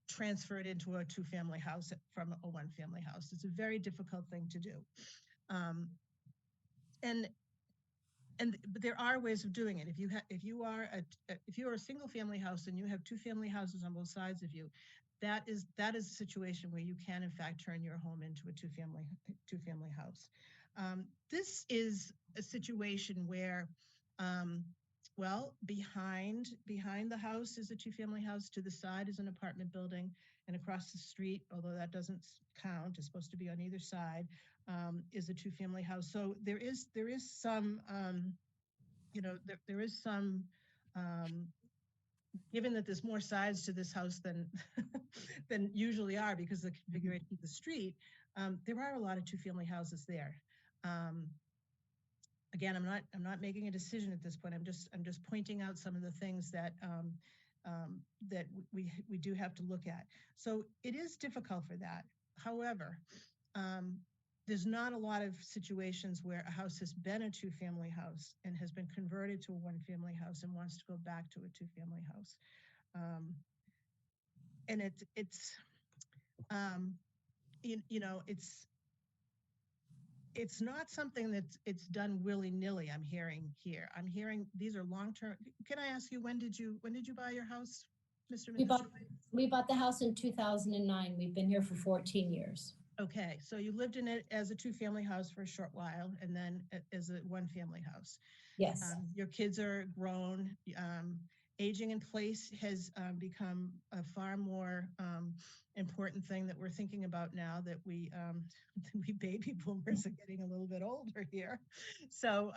transferred into a two-family house from a one-family house. It's a very difficult thing to do. But there are ways of doing it. If you are a single-family house and you have two-family houses on both sides of you, that is a situation where you can in fact turn your home into a two-family house. This is a situation where, well, behind the house is a two-family house, to the side is an apartment building, and across the street, although that doesn't count, it's supposed to be on either side, is a two-family house. So there is some, there is some. Given that there's more sides to this house than than usually are because of the configuration of the street, there are a lot of two-family houses there. Again, I'm not making a decision at this point. I'm just pointing out some of the things that that we do have to look at. So it is difficult for that. However, there's not a lot of situations where a house has been a two-family house and has been converted to a one-family house and wants to go back to a two-family house. And it's it's not something it's done willy-nilly, I'm hearing here. I'm hearing these are long-term. Can I ask you, when did you buy your house, Mr. and We Mrs. bought, Chauvet? we bought the house in 2009. We've been here for 14 years. Okay, so you lived in it as a two-family house for a short while, and then as a one-family house. Yes. Your kids are grown. Aging in place has become a far more important thing that we're thinking about now that we baby boomers are getting a little bit older here. So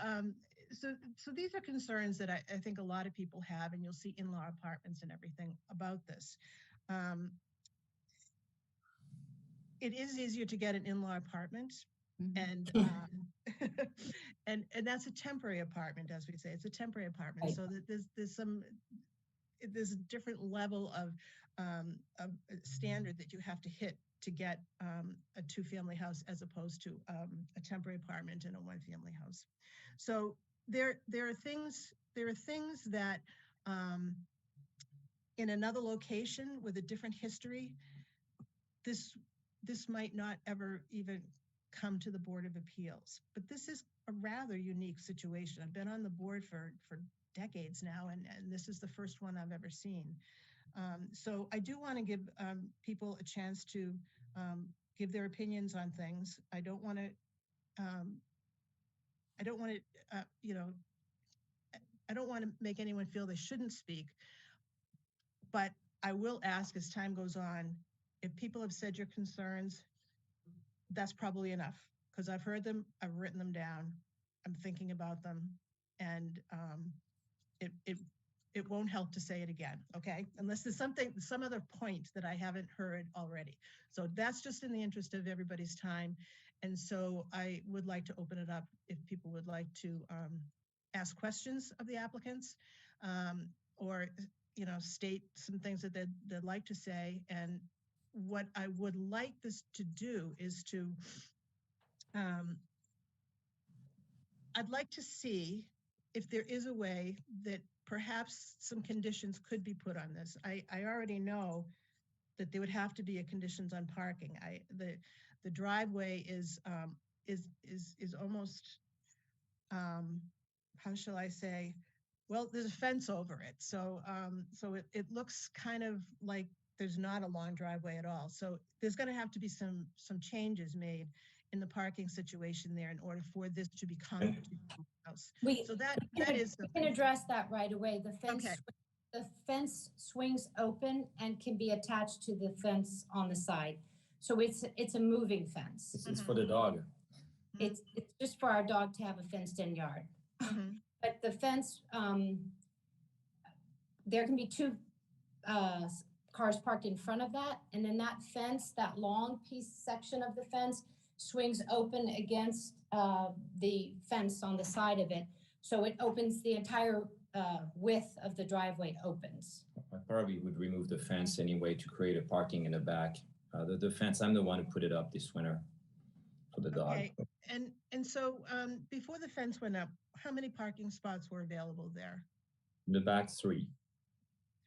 so these are concerns that I think a lot of people have, and you'll see in-law apartments and everything about this. It is easier to get an in-law apartment, and and that's a temporary apartment, as we say. It's a temporary apartment, Right. so that there's a different level of standard that you have to hit to get a two-family house as opposed to a temporary apartment and a one-family house. So there are things that in another location with a different history, this might not ever even come to the Board of Appeals. But this is a rather unique situation. I've been on the board for decades now, and this is the first one I've ever seen. So I do want to give people a chance to give their opinions on things. I don't want to, you know, I don't want to make anyone feel they shouldn't speak, but I will ask as time goes on, if people have said your concerns, that's probably enough, because I've heard them, I've written them down, I'm thinking about them, and it won't help to say it again, okay? Unless there's some other point that I haven't heard already. So that's just in the interest of everybody's time. And so I would like to open it up if people would like to ask questions of the applicants, or state some things that they'd like to say. And what I would like this to do is to, I'd like to see if there is a way that perhaps some conditions could be put on this. I already know that there would have to be a conditions on parking. The driveway is almost, how shall I say? Well, there's a fence over it, so it looks kind of like there's not a long driveway at all. So there's going to have to be some changes made in the parking situation there in order for this to become a house. So that is we can address that right away. The fence swings open and can be attached to the fence on the side. So it's a moving fence. It's for the dog. It's just for our dog to have a fenced-in yard. But the fence, there can be two cars parked in front of that, and then that fence, that long section of the fence, swings open against the fence on the side of it. So it opens the entire width of the driveway opens. I probably would remove the fence anyway to create a parking in the back. The fence, I'm the one who put it up this winter for the dog. Okay. And so before the fence went up, how many parking spots were available there? In the back, 3.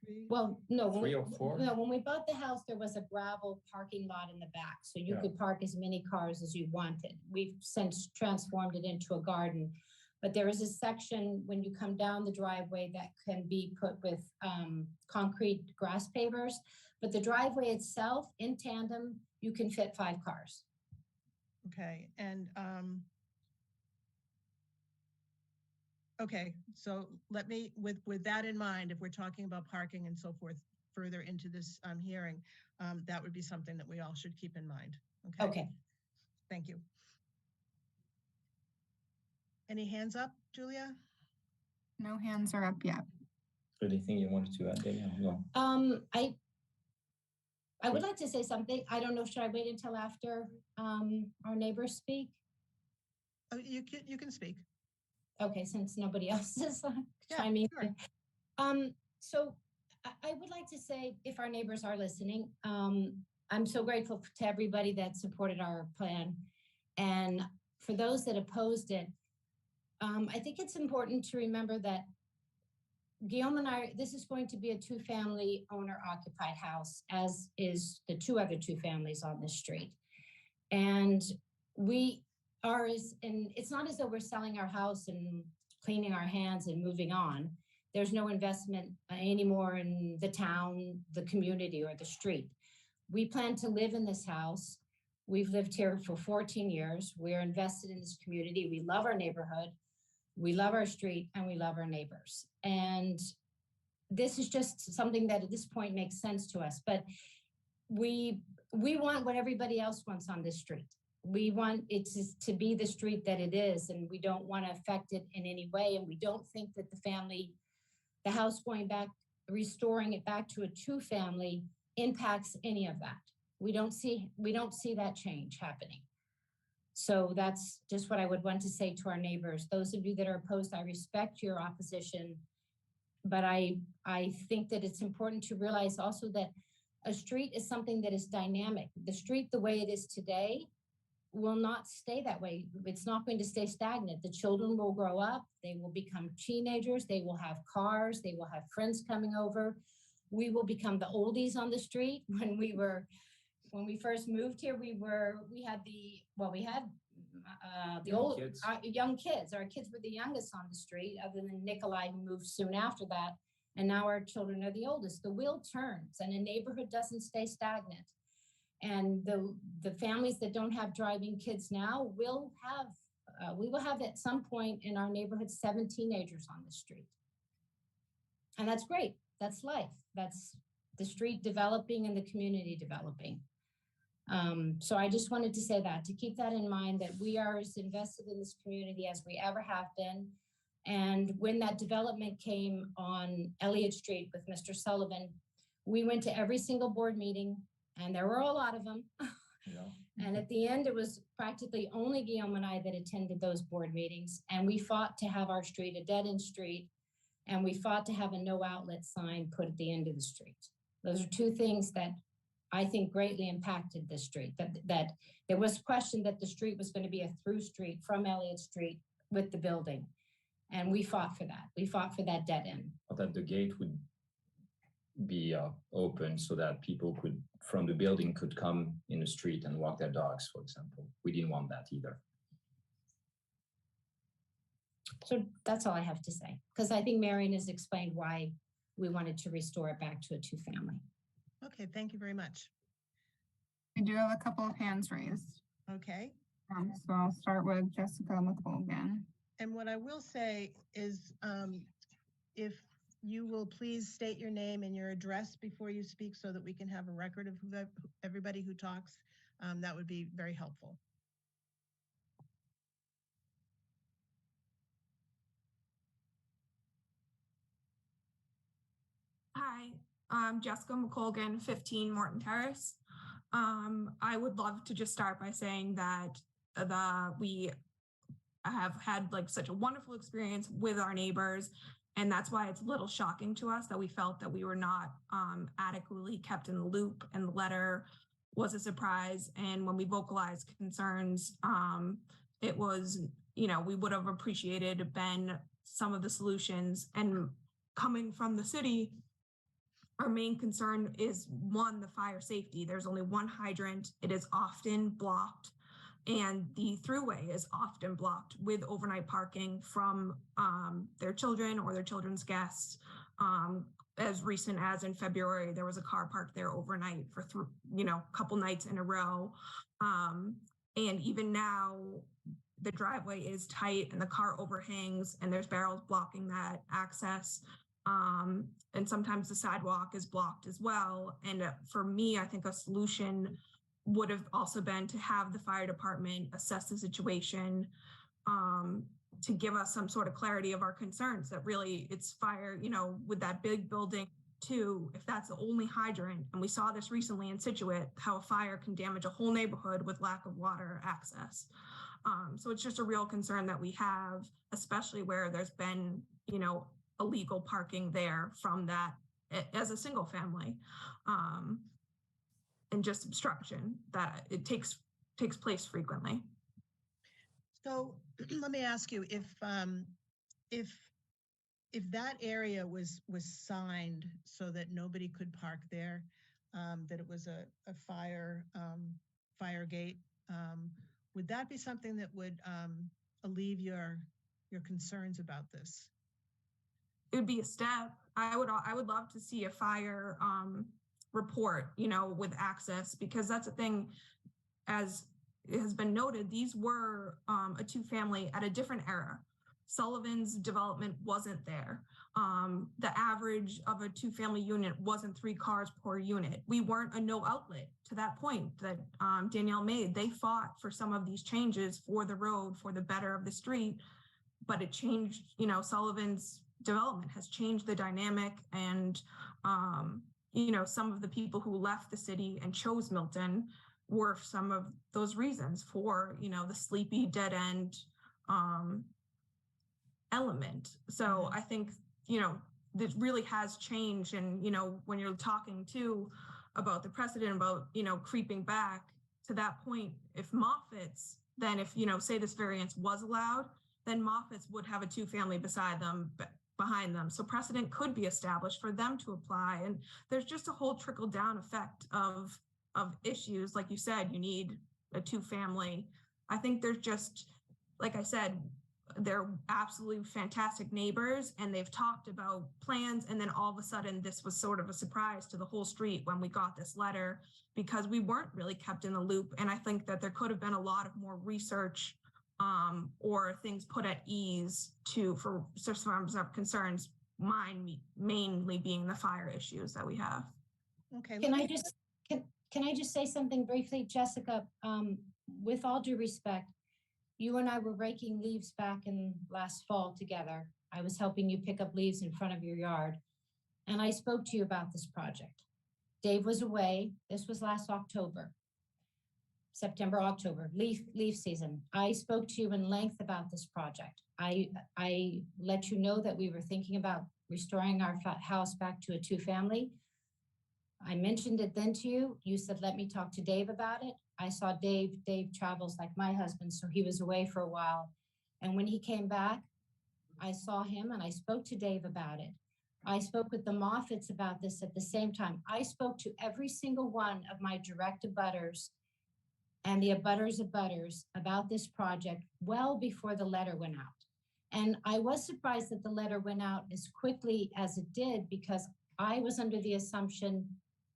3? Well, no. 3 or 4? No, when we bought the house, there was a gravel parking lot in the back, so you could park as many cars as you wanted. We've since transformed it into a garden, but there is a section when you come down the driveway that can be put with concrete grass pavers, but the driveway itself, in tandem, you can fit 5 cars. Okay, and okay, so let me, with that in mind, if we're talking about parking and so forth further into this hearing, that would be something that we all should keep in mind. Okay. Thank you. Any hands up, Julia? No hands are up yet. Anything you wanted to add, Danielle? No. I would like to say something. I don't know, should I wait until after our neighbors speak? Oh, you can speak. Okay, since nobody else is chiming in. So I would like to say, if our neighbors are listening, I'm so grateful to everybody that supported our plan. And for those that opposed it, I think it's important to remember that Guillaume and I, this is going to be a 2-family owner-occupied house, as is the 2 other 2 families on the street. And we ours, and it's not as though we're selling our house and cleaning our hands and moving on. There's no investment anymore in the town, the community, or the street. We plan to live in this house. We've lived here for 14 years. We're invested in this community. We love our neighborhood. We love our street, and we love our neighbors. And this is just something that at this point makes sense to us. But we want what everybody else wants on this street. We want it to be the street that it is, and we don't want to affect it in any way. And we don't think that the house going back, restoring it back to a 2-family impacts any of that. We don't see that change happening. So that's just what I would want to say to our neighbors. Those of you that are opposed, I respect your opposition, but I think that it's important to realize also that a street is something that is dynamic. The street, the way it is today, will not stay that way. It's not going to stay stagnant. The children will grow up. They will become teenagers. They will have cars. They will have friends coming over. We will become the oldies on the street. When we first moved here, we had the young kids. Our kids were the youngest on the street, other than Nikolai, who moved soon after that. And now our children are the oldest. The wheel turns, and a neighborhood doesn't stay stagnant. And the families that don't have driving kids now will have, we will have at some point in our neighborhood 7 teenagers on the street. And that's great. That's life. That's the street developing and the community developing. So I just wanted to say that, to keep that in mind, that we are as invested in this community as we ever have been. And when that development came on Elliott Street with Mr. Sullivan, we went to every single board meeting, and there were a lot of them. Yeah. And at the end, it was practically only Guillaume and I that attended those board meetings. And we fought to have our street a dead-end street, and we fought to have a no outlet sign put at the end of the street. Those are 2 things that I think greatly impacted the street, that there was question that the street was going to be a through street from Elliott Street with the building. And we fought for that. We fought for that dead end. That the gate would be open so that people could, from the building, could come in the street and walk their dogs, for example. We didn't want that either. So that's all I have to say, because I think Marion has explained why we wanted to restore it back to a 2-family. Okay, thank you very much. I do have a couple of hands raised. Okay. So I'll start with Jessica McCall again. And what I will say is, if you will please state your name and your address before you speak, so that we can have a record of everybody who talks, that would be very helpful. Hi, I'm Jessica McColgan, 15 Morton Terrace. I would love to just start by saying that we have had like such a wonderful experience with our neighbors, and that's why it's a little shocking to us that we felt that we were not adequately kept in the loop, and the letter was a surprise. And when we vocalized concerns, it was, we would have appreciated some of the solutions. And coming from the city, our main concern is, 1, the fire safety. There's only 1 hydrant. It is often blocked, and the throughway is often blocked with overnight parking from their children or their children's guests. As recent as in February, there was a car parked there overnight for a couple nights in a row. And even now, the driveway is tight and the car overhangs, and there's barrels blocking that access. And sometimes the sidewalk is blocked as well. And for me, I think a solution would have also been to have the fire department assess the situation, to give us some sort of clarity of our concerns, that really it's fire, with that big building too, if that's the only hydrant. And we saw this recently in Situate, how a fire can damage a whole neighborhood with lack of water access. So it's just a real concern that we have, especially where there's been, illegal parking there from that as a single family, and just obstruction that it takes place frequently. So let me ask you, if that area was signed so that nobody could park there, that it was a fire gate, would that be something that would alleviate your concerns about this? It would be a step. I would love to see a fire report, you know, with access, because that's a thing, as it has been noted, these were a two-family at a different era. Sullivan's development wasn't there. The average of a two-family unit wasn't 3 cars per unit. We weren't a no outlet, to that point that Danielle made. They fought for some of these changes for the road, for the better of the street, but it changed, you know, Sullivan's development has changed the dynamic, and you know, some of the people who left the city and chose Milton were some of those reasons for, you know, the sleepy dead end element. So I think, you know, this really has changed. And, you know, when you're talking too about the precedent about, you know, creeping back to that point, if Moffitt's, then if, you know, say this variance was allowed, then Moffitt's would have a two-family beside them, behind them. So precedent could be established for them to apply. And there's just a whole trickle down effect of issues. Like you said, you need a two-family. I think there's just, like I said, they're absolutely fantastic neighbors, and they've talked about plans. And then all of a sudden, this was sort of a surprise to the whole street when we got this letter, because we weren't really kept in the loop. And I think that there could have been a lot of more research or things put at ease for systems of concerns, mine mainly being the fire issues that we have. Okay. Can I just say something briefly, Jessica? With all due respect, you and I were raking leaves back in last fall together. I was helping you pick up leaves in front of your yard, and I spoke to you about this project. Dave was away. This was last October. September, October, leaf season. I spoke to you in length about this project. I let you know that we were thinking about restoring our house back to a two-family. I mentioned it then to you. You said, let me talk to Dave about it. I saw Dave. Dave travels like my husband, so he was away for a while. And when he came back, I saw him and I spoke to Dave about it. I spoke with the Moffitts about this at the same time. I spoke to every single one of my direct abutters and the abutters about this project well before the letter went out. And I was surprised that the letter went out as quickly as it did, because I was under the assumption,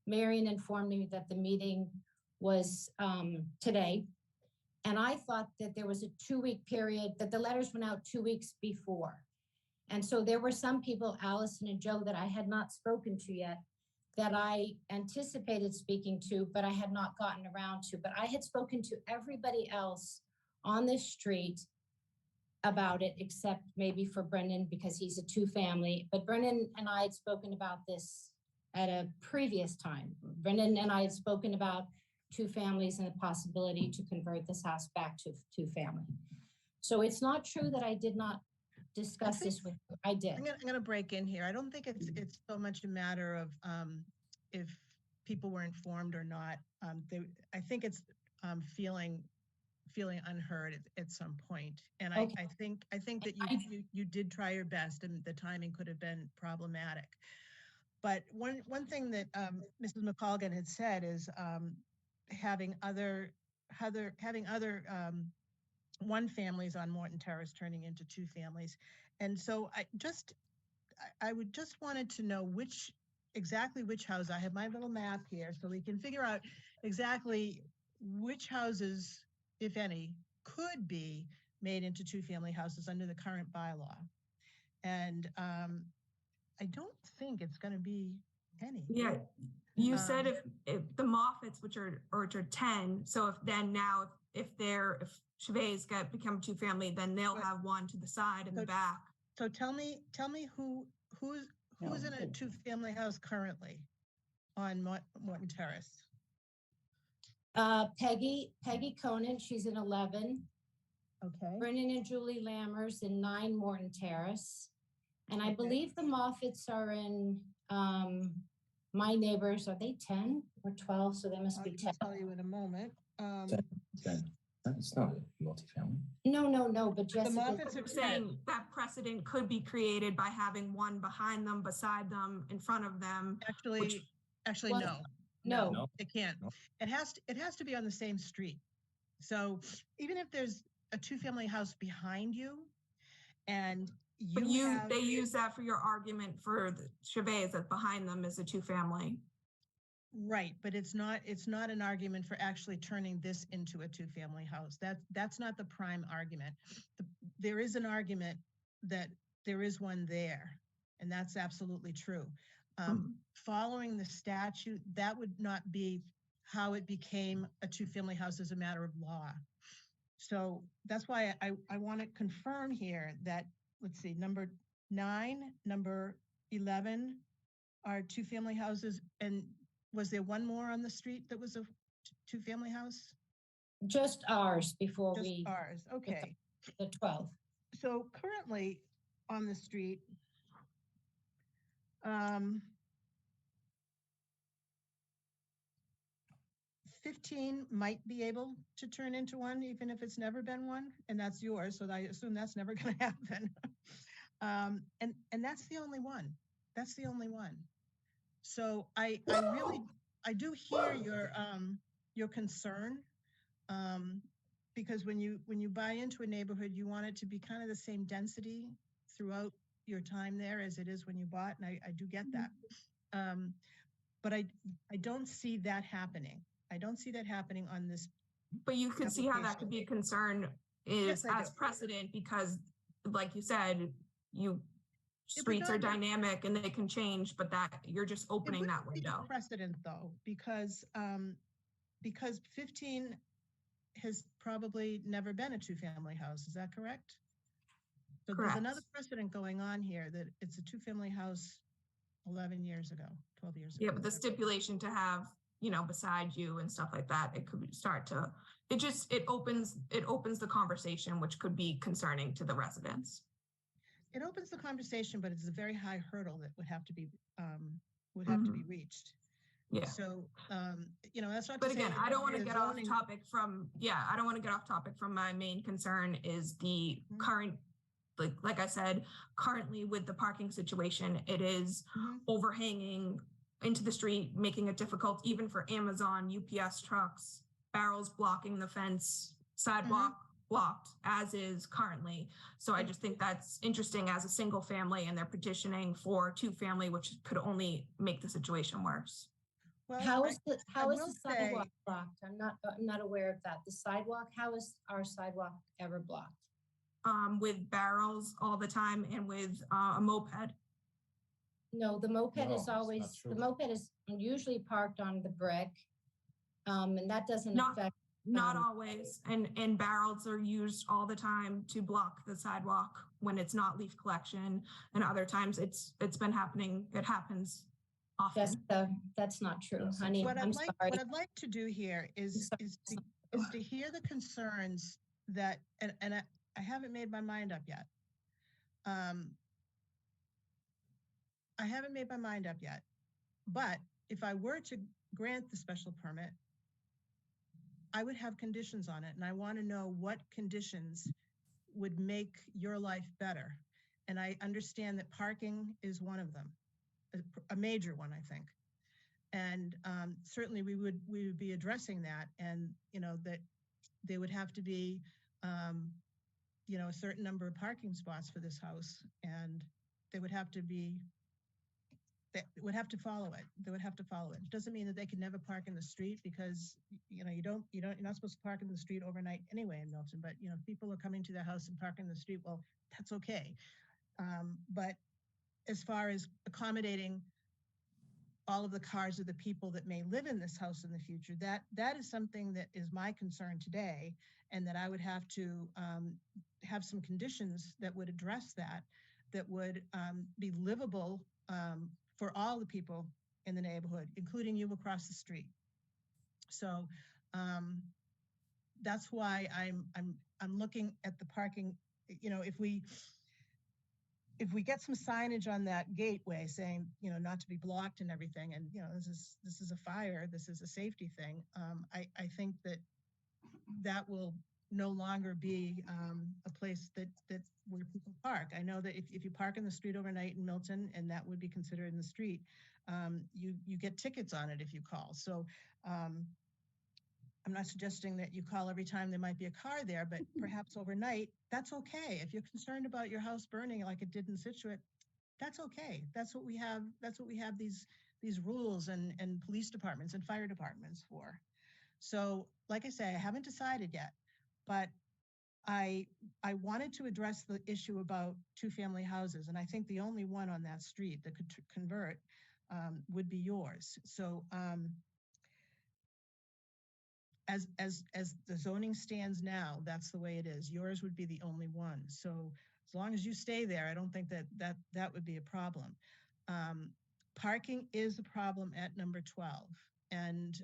Marion informed me that the meeting was today. And I thought that there was a 2-week period, that the letters went out 2 weeks before. And so there were some people, Allison and Joe, that I had not spoken to yet, that I anticipated speaking to, but I had not gotten around to. But I had spoken to everybody else on this street about it, except maybe for Brendan, because he's a two-family. But Brendan and I had spoken about this at a previous time. Brendan and I had spoken about two families and the possibility to convert this house back to two-family. So it's not true that I did not discuss this with you. I did. I'm going to break in here. I don't think it's so much a matter of if people were informed or not. I think it's feeling unheard at some point. And okay. I think that you did try your best, and the timing could have been problematic. But one thing that Mrs. McColgan had said is having other one families on Morton Terrace turning into two families. And so I would just wanted to know exactly which house. I have my little map here so we can figure out exactly which houses, if any, could be made into two-family houses under the current bylaw. And I don't think it's going to be any. Yeah. You said if the Moffitts, which are 10, so if Chevet's become two-family, then they'll have one to the side and the back. So tell me who's in a two-family house currently on Morton Terrace? Peggy Conan, she's in 11. Okay. Brennan and Julie Lammers in 9 Morton Terrace. And I believe the Moffitts are in my neighbors. Are they 10 or 12? So they must be 10. I'll tell you in a moment. 10. It's not a multifamily. No, but Jessica, the Moffitts are saying that precedent could be created by having one behind them, beside them, in front of them. Actually, no, it can't. No. It has to be on the same street. So even if there's a two-family house behind you and But you have, they use that for your argument for the Chavez that behind them is a two-family. right, but it's not an argument for actually turning this into a two-family house. That's not the prime argument. There is an argument that there is one there, and that's absolutely true. Following the statute, that would not be how it became a two-family house as a matter of law. So that's why I want to confirm here that, let's see, number 9, number 11 are two-family houses. And was there one more on the street that was a two-family house? Just ours before Just we, ours, okay. the 12. So currently on the street, 15 might be able to turn into one, even if it's never been one, and that's yours, so I assume that's never going to happen. And that's the only one. That's the only one. So I do hear your concern, because when you buy into a neighborhood, you want it to be kind of the same density throughout your time there as it is when you bought, and I do get that. But I don't see that happening. I don't see that happening on this. But you can see how that could be a concern is as precedent, because like you said, streets are dynamic and they can change, but that you're just opening that window. Precedent though, because 15 has probably never been a two-family house. Is that correct? So Correct. There's another precedent going on here that it's a two-family house 11 years ago, 12 years ago. Yeah, but the stipulation to have, beside you and stuff like that, it could start to, it opens the conversation, which could be concerning to the residents. It opens the conversation, but it's a very high hurdle that would have to be reached. Yeah. So, that's not. But again, I don't want to get off topic from. Yeah, I don't want to get off topic from my main concern is the current. Like I said, currently with the parking situation, it is overhanging into the street, making it difficult even for Amazon, UPS trucks, barrels blocking the fence, sidewalk blocked as is currently. So I just think that's interesting as a single family, and they're petitioning for two-family, which could only make the situation worse. Well, how is the sidewalk blocked? I'm not aware of that. The sidewalk, how is our sidewalk ever blocked? With barrels all the time and with a moped. No, the moped is always, the moped is usually parked on the brick. And that doesn't affect. Not always. And barrels are used all the time to block the sidewalk when it's not leaf collection. And other times it's been happening. It happens often. That's not true, honey. What I'm sorry. What I'd like to do here is to hear the concerns that, and I haven't made my mind up yet. I haven't made my mind up yet. But if I were to grant the special permit, I would have conditions on it. And I want to know what conditions would make your life better. And I understand that parking is one of them, a major one, I think. And certainly we would be addressing that, and that there would have to be a certain number of parking spots for this house, and they would have to follow it. They would have to follow it. It doesn't mean that they can never park in the street, because you're not supposed to park in the street overnight anyway in Milton. But if people are coming to their house and parking in the street, well, that's okay. But as far as accommodating all of the cars of the people that may live in this house in the future, that is something that is my concern today, and that I would have to have some conditions that would address that would be livable for all the people in the neighborhood, including you across the street. So that's why I'm looking at the parking. If we get some signage on that gateway saying, not to be blocked and everything, and this is a fire, this is a safety thing, I think that will no longer be a place that where people park. I know that if you park in the street overnight in Milton, and that would be considered in the street, you get tickets on it if you call. So I'm I'm not suggesting that you call every time there might be a car there, but perhaps overnight, that's okay. If you're concerned about your house burning like it did in Situate, that's okay. That's what we have. That's what we have these rules and police departments and fire departments for. So, like I say, I haven't decided yet, but I wanted to address the issue about two-family houses, and I think the only one on that street that could convert would be yours. So, as the zoning stands now, that's the way it is. Yours would be the only one. So, as long as you stay there, I don't think that would be a problem. Parking is a problem at number 12, and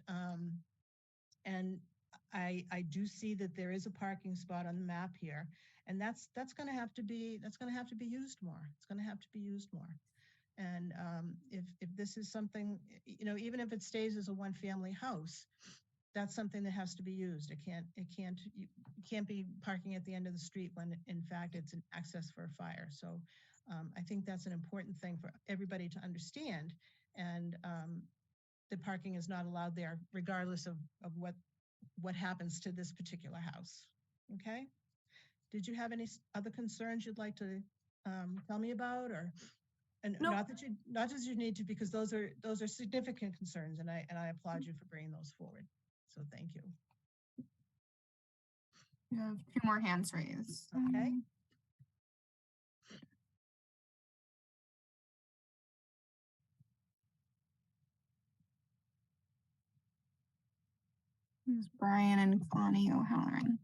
I do see that there is a parking spot on the map here, and that's going to have to be used more. It's going to have to be used more. And if this is something, even if it stays as a one-family house, that's something that has to be used. You can't be parking at the end of the street when in fact it's an access for a fire. So I think that's an important thing for everybody to understand. And the parking is not allowed there regardless of what happens to this particular house. Okay. Did you have any other concerns you'd like to tell me about, or Nope. not as you need to, because those are significant concerns, and I applaud you for bringing those forward. So thank you. You have 2 more hands raised. Okay. There's Brian and Connie O'Halloran.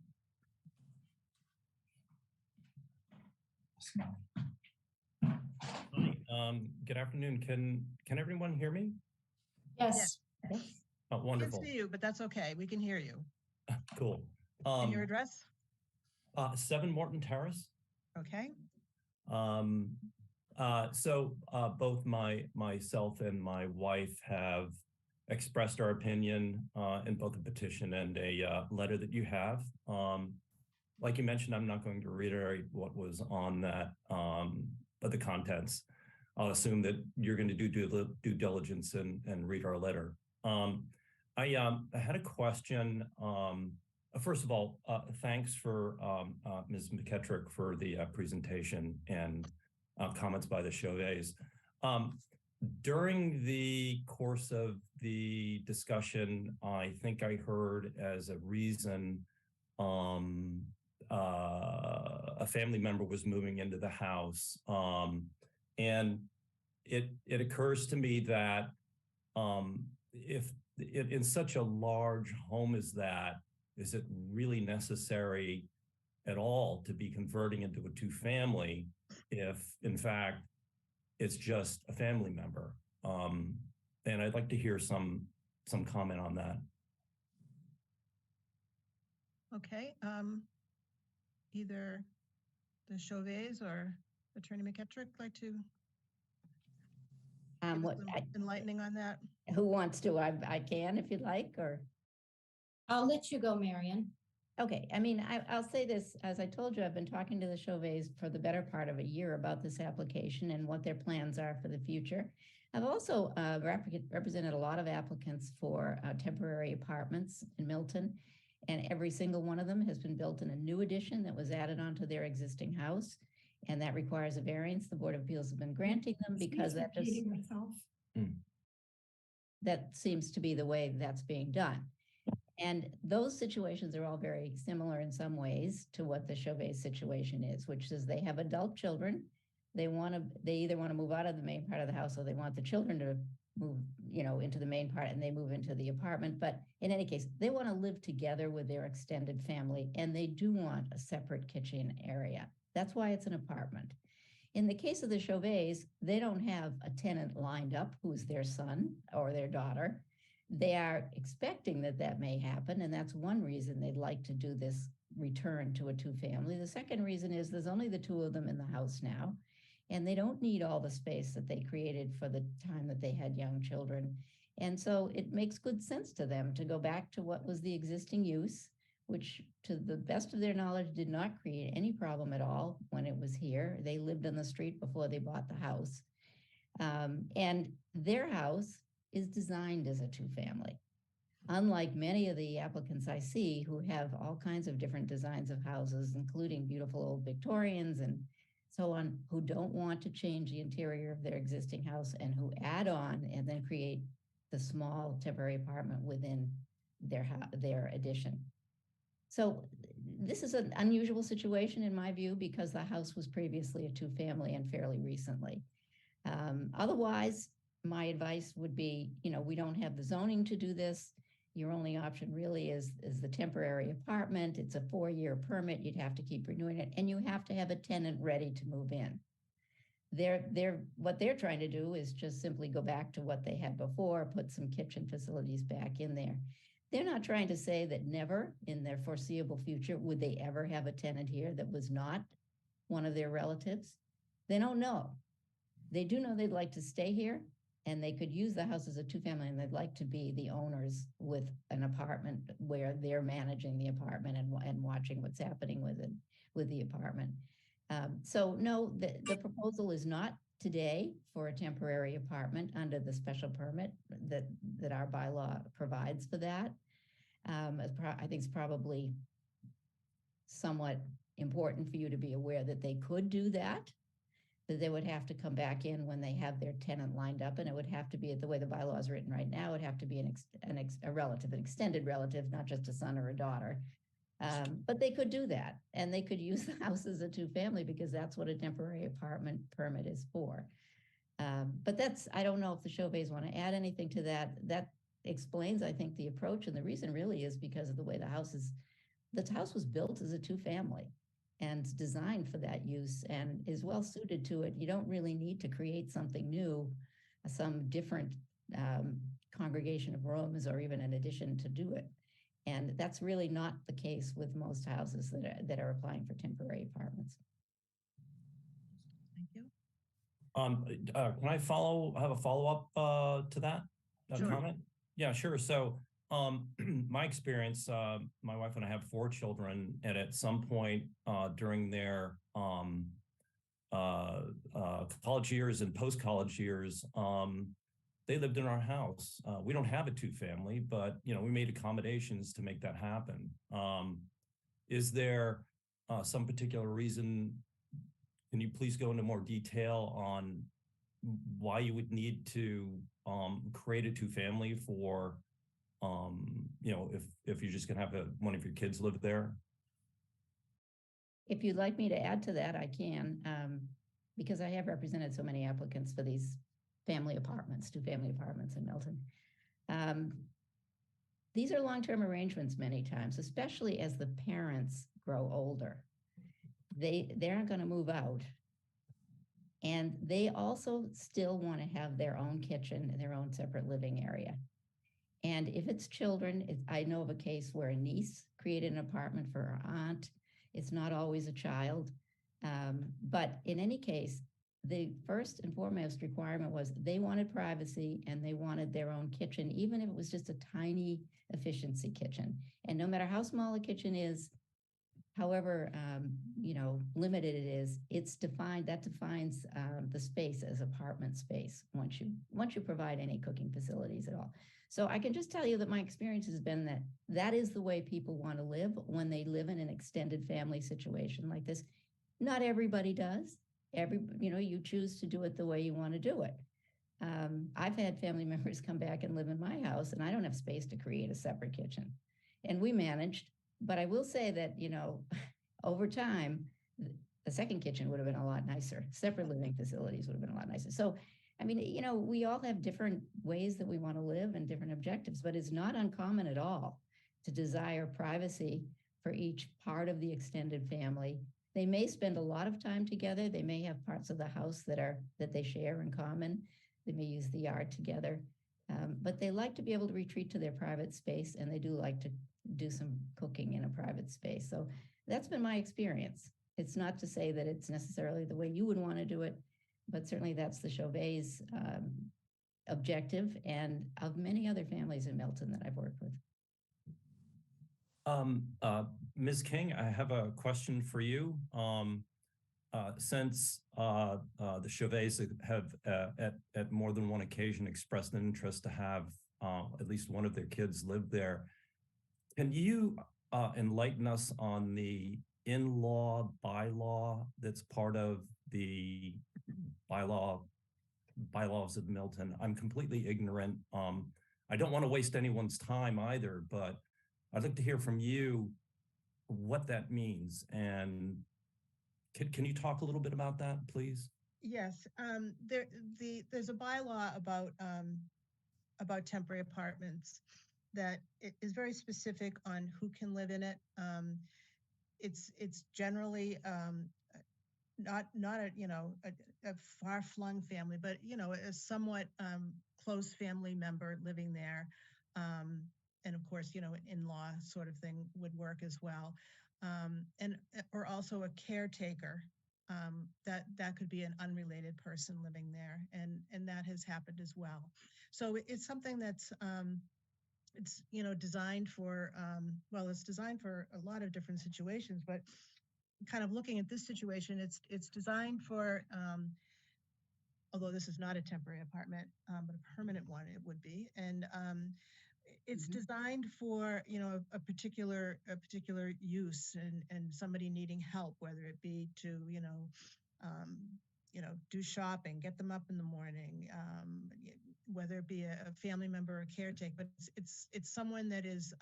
Good afternoon. Can everyone hear me? Yes. Oh, wonderful. Can't see you, but that's okay. We can hear you. Cool. And your address? 7 Morton Terrace. Okay. So both myself and my wife have expressed our opinion in both a petition and a letter that you have. Like you mentioned, I'm not going to reiterate what was on that, but the contents. I'll assume that you're going to do due diligence and read our letter. I had a question. First of all, thanks for Ms. McKettrick for the presentation and comments by the Chauvets. During the course of the discussion, I think I heard as a reason a family member was moving into the house. And it occurs to me that if in such a large home as that, is it really necessary at all to be converting into a 2-family if in fact it's just a family member? And I'd like to hear some comment on that. Okay. Either the Chauvets or Attorney McKettrick like to give us some enlightening on that? Who wants to? I can if you'd like, or I'll let you go, Marion. Okay. I mean, I'll say this, as I told you, I've been talking to the Chauvets for the better part of a year about this application and what their plans are for the future. I've also represented a lot of applicants for temporary apartments in Milton, and every single one of them has been built in a new addition that was added onto their existing house, and that requires a variance. The Board of Appeals have been granting them because that just that seems to be the way that's being done. And those situations are all very similar in some ways to what the Chauvet situation is, which is they have adult children. They either want to move out of the main part of the house, or they want the children to move, into the main part, and they move into the apartment. But in any case, they want to live together with their extended family, and they do want a separate kitchen area. That's why it's an apartment. In the case of the Chauvets, they don't have a tenant lined up who's their son or their daughter. They are expecting that may happen, and that's one reason they'd like to do this return to a 2-family. The second reason is there's only the 2 of them in the house now, and they don't need all the space that they created for the time that they had young children. And so it makes good sense to them to go back to what was the existing use, which to the best of their knowledge did not create any problem at all when it was here. They lived on the street before they bought the house. And their house is designed as a 2-family. Unlike many of the applicants I see who have all kinds of different designs of houses, including beautiful old Victorians and so on, who don't want to change the interior of their existing house and who add on and then create the small temporary apartment within their addition. So this is an unusual situation in my view because the house was previously a two-family and fairly recently. Otherwise, my advice would be, we don't have the zoning to do this. Your only option really is the temporary apartment. It's a 4-year permit. You'd have to keep renewing it, and you have to have a tenant ready to move in. What they're trying to do is just simply go back to what they had before, put some kitchen facilities back in there. They're not trying to say that never in their foreseeable future would they ever have a tenant here that was not one of their relatives. They don't know. They do know they'd like to stay here, and they could use the house as a two-family, and they'd like to be the owners with an apartment where they're managing the apartment and watching what's happening with the apartment. So no, the proposal is not today for a temporary apartment under the special permit that our bylaw provides for that. I think it's probably somewhat important for you to be aware that they could do that they would have to come back in when they have their tenant lined up, and it would have to be the way the bylaw is written right now. It would have to be a relative, an extended relative, not just a son or a daughter. But they could do that, and they could use the house as a two-family because that's what a temporary apartment permit is for. But I don't know if the Chauvets want to add anything to that. That explains, I think, the approach, and the reason really is because of the way the house was built as a two-family and designed for that use and is well suited to it. You don't really need to create something new, some different congregation of rooms or even an addition to do it. And that's really not the case with most houses that are applying for temporary apartments. Thank you. Can I have a follow-up to that Sure. comment? Yeah, sure. So my experience, my wife and I have 4 children, and at some point during their college years and post-college years, they lived in our house. We don't have a two-family, but we made accommodations to make that happen. Is there some particular reason? Can you please go into more detail on why you would need to create a two-family for if you're just gonna have one of your kids live there? If you'd like me to add to that, I can, because I have represented so many applicants for these family apartments, two-family apartments in Milton. These are long-term arrangements many times, especially as the parents grow older. They aren't going to move out. And they also still want to have their own kitchen and their own separate living area. And if it's children, I know of a case where a niece created an apartment for her aunt. It's not always a child. But in any case, the first and foremost requirement was they wanted privacy and they wanted their own kitchen, even if it was just a tiny efficiency kitchen. And no matter how small a kitchen is, however, limited it is, that defines the space as apartment space once you provide any cooking facilities at all. So I can just tell you that my experience has been that is the way people want to live when they live in an extended family situation like this. Not everybody does. You choose to do it the way you want to do it. I've had family members come back and live in my house, and I don't have space to create a separate kitchen. And we managed, but I will say that, over time, the second kitchen would have been a lot nicer. Separate living facilities would have been a lot nicer. So, we all have different ways that we want to live and different objectives, but it's not uncommon at all to desire privacy for each part of the extended family. They may spend a lot of time together. They may have parts of the house that they share in common. They may use the yard together, but they like to be able to retreat to their private space, and they do like to do some cooking in a private space. So that's been my experience. It's not to say that it's necessarily the way you would want to do it, but certainly that's the Chauvets' objective and of many other families in Milton that I've worked with. Ms. King, I have a question for you. Since the Chauvets have at more than one occasion expressed an interest to have at least one of their kids lived there. Can you enlighten us on the in-law bylaw that's part of the bylaws of Milton? I'm completely ignorant. I don't want to waste anyone's time either, but I'd like to hear from you what that means. And can you talk a little bit about that, please? Yes, there's a bylaw about temporary apartments that is very specific on who can live in it. It's generally not a a far-flung family, but a somewhat close family member living there, and of course an in-law sort of thing would work as well, and or also a caretaker. That could be an unrelated person living there, and that has happened as well. So it's something that's it's designed for well, it's designed for a lot of different situations, but kind of looking at this situation, it's designed for although this is not a temporary apartment, but a permanent one it would be, and it's designed for a particular use, and somebody needing help, whether it be to um, do shopping, get them up in the morning, whether it be a family member or caretaker, but it's someone that is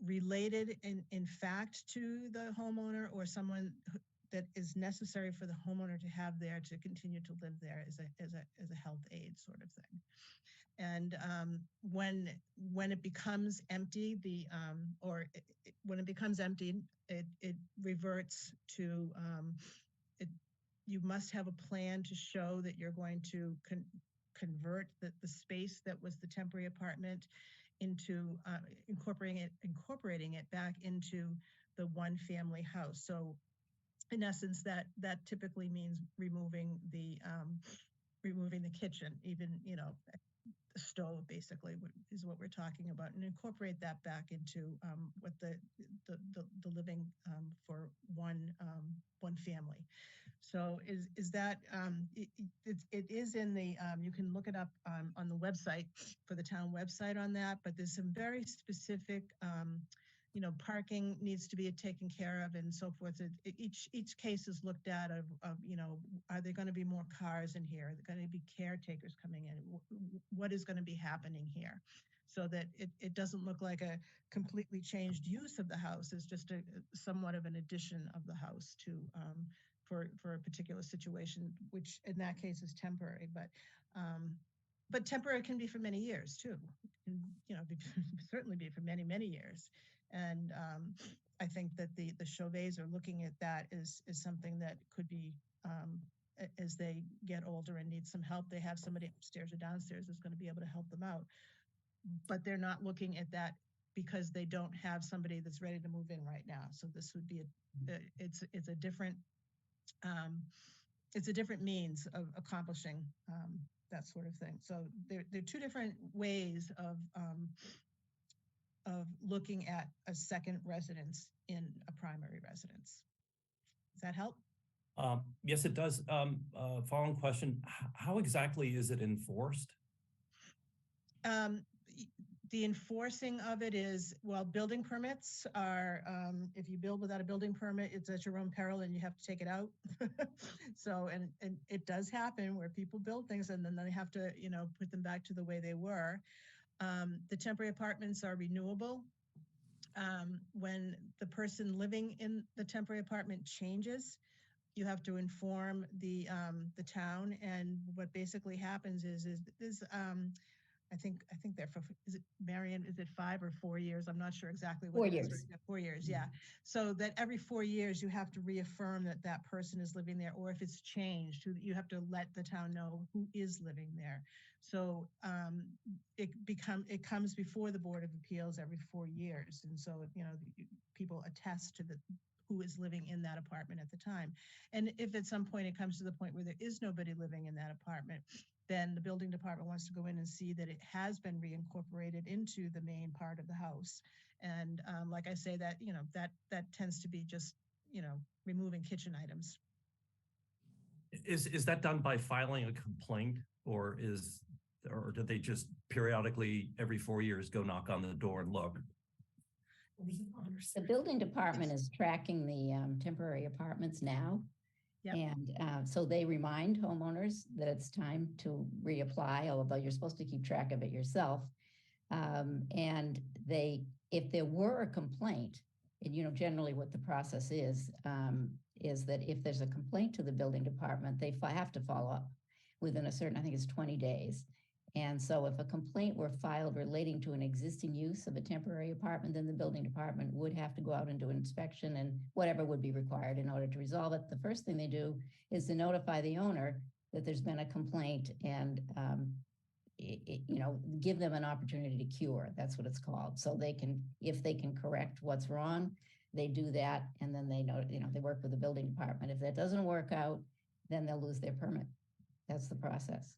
related in fact to the homeowner, or someone that is necessary for the homeowner to have there to continue to live there as a health aid sort of thing. And when it becomes empty, when it becomes empty, it reverts to you must have a plan to show that you're going to convert the space that was the temporary apartment into incorporating it back into the one family house. So in essence, that typically means removing the kitchen, even the stove basically is what we're talking about, and incorporate that back into what the living for one family. So is that it is in the you can look it up on the website, for the town website on that, but there's some very specific parking needs to be taken care of and so forth. Each case is looked at of are there going to be more cars in here? Are there going to be caretakers coming in? What is going to be happening here? So that it doesn't look like a completely changed use of the house. It's just somewhat of an addition of the house to for a particular situation, which in that case is temporary, but temporary can be for many years too. And, certainly be for many, many years. And I think that the Chauvets are looking at that as something that could be, as they get older and need some help, they have somebody upstairs or downstairs who's going to be able to help them out. But they're not looking at that because they don't have somebody that's ready to move in right now. So this would be it's a different means of accomplishing that sort of thing. So there are two different ways of looking at a second residence in a primary residence. Does that help? Yes, it does. Following question, how exactly is it enforced? The enforcing of it is, well, building permits are, if you build without a building permit, it's at your own peril and you have to take it out. So, and it does happen where people build things and then they have to, put them back to the way they were. The temporary apartments are renewable. When the person living in the temporary apartment changes, you have to inform the town, and what basically happens is I think they're for, is it, Marion, is it 5 or 4 years? I'm not sure exactly what 4 it is years. right now. 4 years, yeah. So that every 4 years you have to reaffirm that that person is living there, or if it's changed, you have to let the town know who is living there. So it comes before the Board of Appeals every 4 years, and so people attest to who is living in that apartment at the time. And if at some point it comes to the point where there is nobody living in that apartment, then the building department wants to go in and see that it has been reincorporated into the main part of the house. And like I say, that that tends to be just removing kitchen items. Is that done by filing a complaint, or is or do they just periodically every 4 years go knock on the door and look? The building department is tracking the temporary apartments now. Yep. And so they remind homeowners that it's time to reapply, although you're supposed to keep track of it yourself. And if there were a complaint, and generally what the process is that if there's a complaint to the building department, they have to follow up within a certain, I think it's 20 days. And so if a complaint were filed relating to an existing use of a temporary apartment, then the building department would have to go out and do an inspection and whatever would be required in order to resolve it. The first thing they do is to notify the owner that there's been a complaint and give them an opportunity to cure. That's what it's called. So they can, if they can correct what's wrong, they do that, and then they they work with the building department. If that doesn't work out, then they'll lose their permit. That's the process.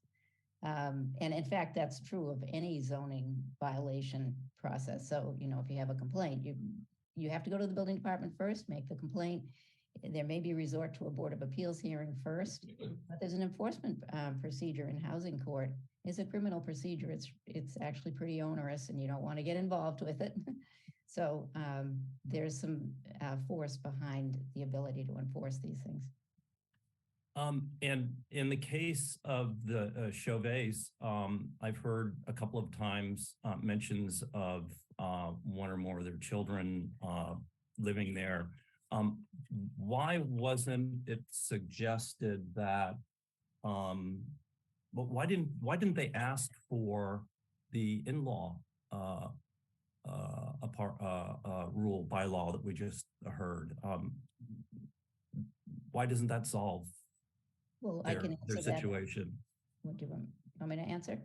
And in fact, that's true of any zoning violation process. So, if you have a complaint, you have to go to the building department first, make the complaint. There may be resort to a Board of Appeals hearing first, but there's an enforcement procedure in housing court. It's a criminal procedure. It's actually pretty onerous, and you don't want to get involved with it. So there's some force behind the ability to enforce these things. And in the case of the Chauvets, I've heard a couple of times mentions of one or more of their children living there. Why wasn't it suggested that? But why didn't they ask for the in-law rule bylaw that we just heard? Why doesn't that solve their situation? What do you want me to answer?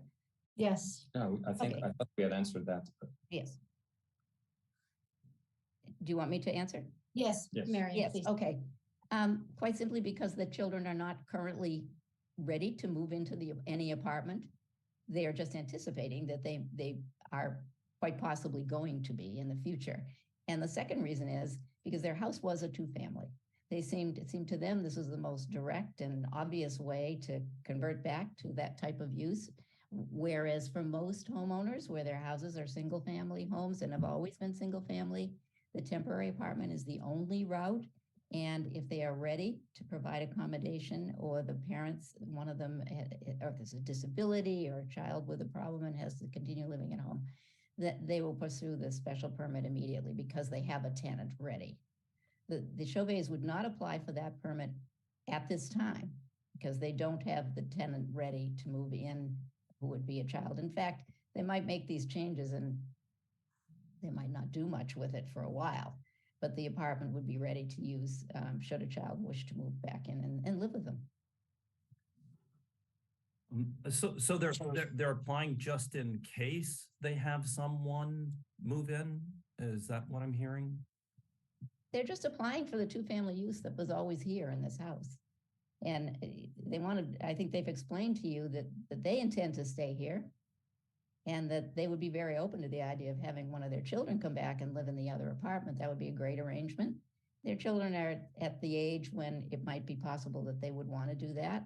Yes. No, I thought we had answered that. Yes. Do you want me to answer? Yes, Yes. Mary. Yes, Please. okay. Quite simply because the children are not currently ready to move into any apartment. They are just anticipating that they are quite possibly going to be in the future. And the second reason is because their house was a two-family. It seemed to them this was the most direct and obvious way to convert back to that type of use. Whereas for most homeowners where their houses are single-family homes and have always been single-family, the temporary apartment is the only route. And if they are ready to provide accommodation, or the parents, one of them, or there's a disability or a child with a problem and has to continue living at home, that they will pursue the special permit immediately because they have a tenant ready. The Chauvets would not apply for that permit at this time because they don't have the tenant ready to move in who would be a child. In fact, they might make these changes and they might not do much with it for a while, but the apartment would be ready to use should a child wish to move back in and live with them. So they're applying just in case they have someone move in? Is that what I'm hearing? They're just applying for the two-family use that was always here in this house. And I think they've explained to you that they intend to stay here and that they would be very open to the idea of having one of their children come back and live in the other apartment. That would be a great arrangement. Their children are at the age when it might be possible that they would want to do that.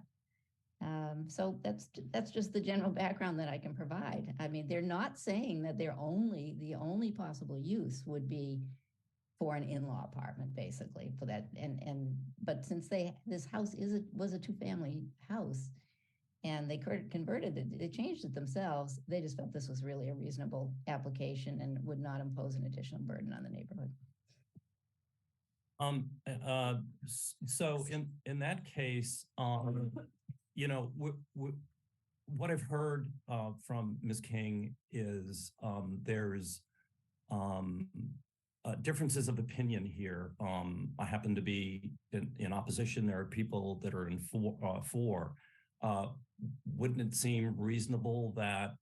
So that's just the general background that I can provide. I mean, they're not saying that the only possible use would be for an in-law apartment, basically, for that. But since this house was a two-family house, and they converted it, they changed it themselves. They just felt this was really a reasonable application and would not impose an additional burden on the neighborhood. So in that case, what I've heard from Ms. King is there's differences of opinion here. I happen to be in opposition. There are people that are in for. Wouldn't it seem reasonable that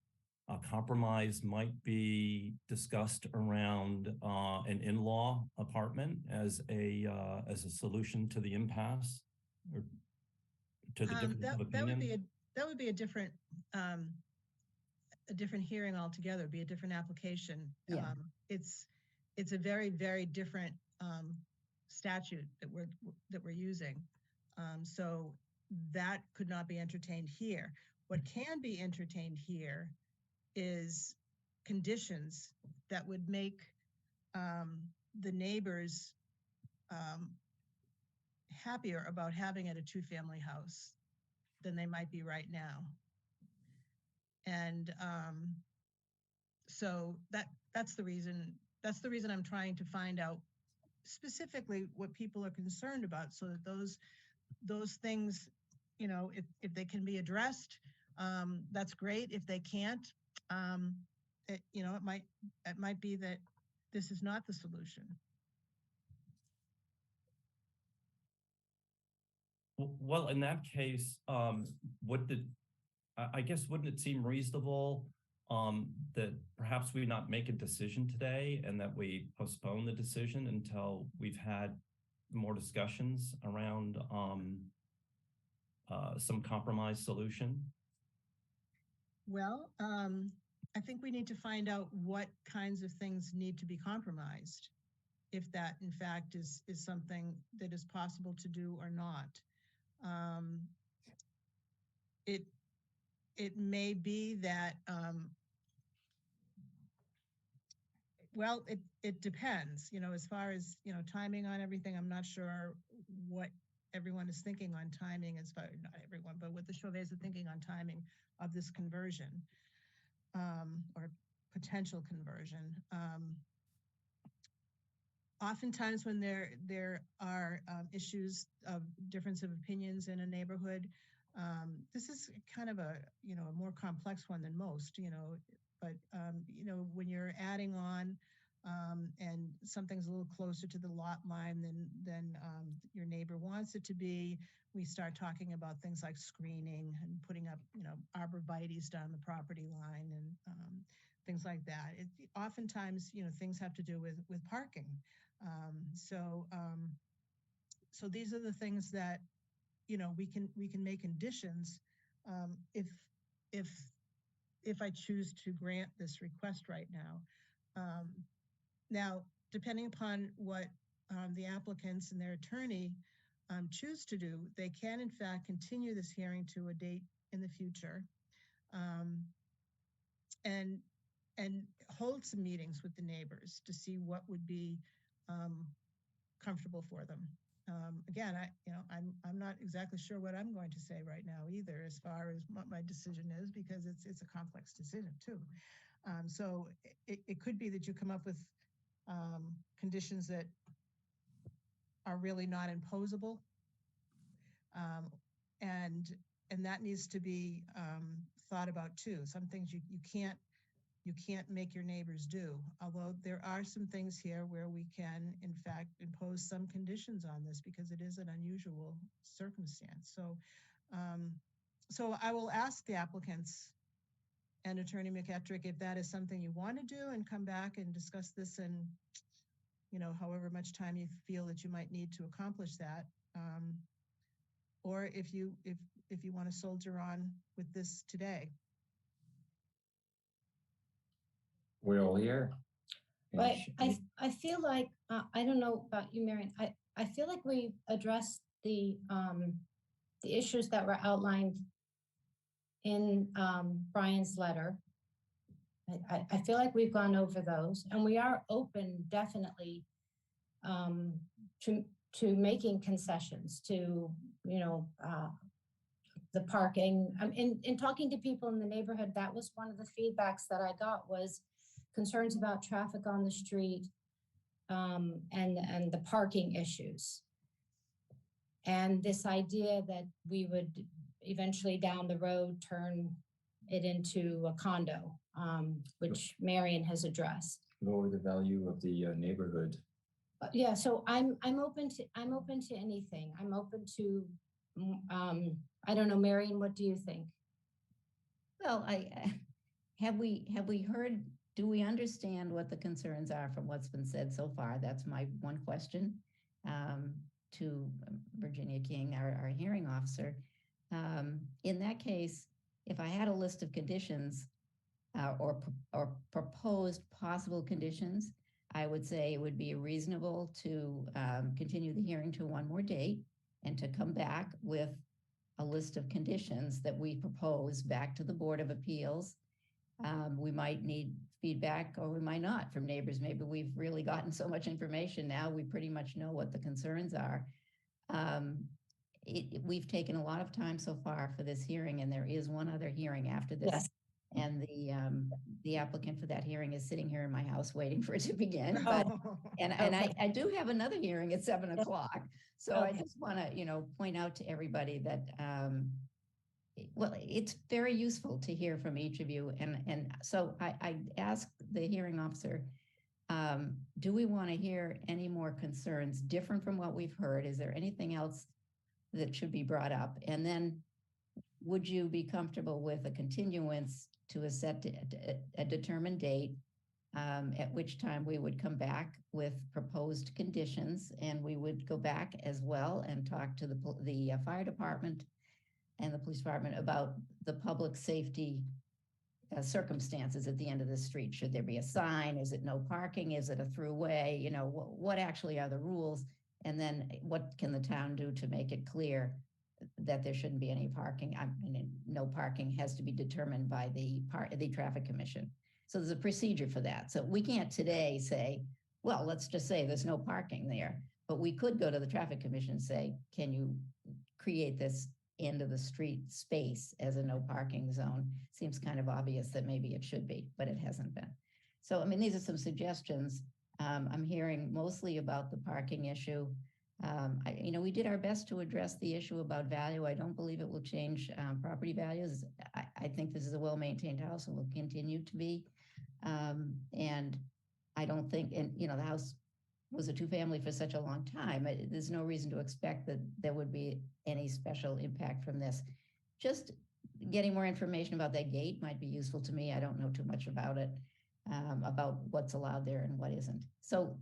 a compromise might be discussed around an in-law apartment as a solution to the impasse, or to the difference of opinion? That would be a different hearing altogether. Be a different application. Yeah. It's a very, very different statute that we're using. So that could not be entertained here. What can be entertained here is conditions that would make the neighbors happier about having it a two-family house than they might be right now. And so that's the reason I'm trying to find out specifically what people are concerned about, so that those things, you know, if they can be addressed, that's great. If they can't, you know, it might be that this is not the solution. Well, in that case, I guess, wouldn't it seem reasonable that perhaps we not make a decision today and that we postpone the decision until we've had more discussions around some compromise solution? Well, I think we need to find out what kinds of things need to be compromised, if that in fact is something that is possible to do or not. It may be that, well, it depends, you know, as far as, you know, timing on everything. I'm not sure what everyone is thinking on timing, as far, not everyone, but what the Chauvets are thinking on timing of this conversion, or potential conversion. Oftentimes when there are issues of difference of opinions in a neighborhood, this is kind of a, you know, a more complex one than most, you know, but, you know, when you're adding on and something's a little closer to the lot line than your neighbor wants it to be, we start talking about things like screening and putting up, you know, arborvitaes down the property line and things like that. Oftentimes, you know, things have to do with parking. So these are the things that, you know, we can make conditions if I choose to grant this request right now. Now, depending upon what the applicants and their attorney choose to do, they can in fact continue this hearing to a date in the future, and hold some meetings with the neighbors to see what would be comfortable for them. Again, I'm not exactly sure what I'm going to say right now either, as far as what my decision is, because it's a complex decision too. So it could be that you come up with conditions that are really not imposable, and that needs to be thought about too. Some things you can't make your neighbors do, although there are some things here where we can in fact impose some conditions on this, because it is an unusual circumstance. So I will ask the applicants and Attorney McEtrick if that is something you want to do, and come back and discuss this in, you know, however much time you feel that you might need to accomplish that, or if you want to soldier on with this today. We're all here. But I feel like, I don't know about you, Marion, I feel like we addressed the issues that were outlined in Brian's letter. I feel like we've gone over those, and we are open definitely to making concessions to, you know, the parking. In talking to people in the neighborhood, that was one of the feedbacks that I got, was concerns about traffic on the street, and the parking issues. And this idea that we would eventually down the road turn it into a condo, which Marion has addressed. Lower the value of the neighborhood. Yeah, so I'm open to anything. I'm open to, I don't know, Marion, what do you think? Well, have we heard, do we understand what the concerns are from what's been said so far? That's my one question to Virginia King, our hearing officer. In that case, if I had a list of conditions or proposed possible conditions, I would say it would be reasonable to continue the hearing to one more date and to come back with a list of conditions that we propose back to the Board of Appeals. We might need feedback or we might not from neighbors. Maybe we've really gotten so much information now, we pretty much know what the concerns are. We've taken a lot of time so far for this hearing, and there is one other hearing after this. Yes. And the applicant for that hearing is sitting here in my house waiting for it to begin. But and I do have another hearing at 7 o'clock. So I just want to, point out to everybody that well, it's very useful to hear from each of you. And so I asked the hearing officer, do we want to hear any more concerns different from what we've heard? Is there anything else that should be brought up? And then would you be comfortable with a continuance to a determined date, at which time we would come back with proposed conditions, and we would go back as well and talk to the fire department and the police department about the public safety circumstances at the end of the street? Should there be a sign? Is it no parking? Is it a throughway? What actually are the rules? And then what can the town do to make it clear that there shouldn't be any parking? I mean, no parking has to be determined by the traffic commission. So there's a procedure for that. So we can't today say, well, let's just say there's no parking there, but we could go to the traffic commission and say, can you create this end of the street space as a no parking zone? Seems kind of obvious that maybe it should be, but it hasn't been. So, I mean, these are some suggestions. I'm hearing mostly about the parking issue. We did our best to address the issue about value. I don't believe it will change property values. I think this is a well-maintained house and will continue to be. And I don't think, the house was a two-family for such a long time. There's no reason to expect that there would be any special impact from this. Just getting more information about that gate might be useful to me. I don't know too much about it. About what's allowed there and what isn't. So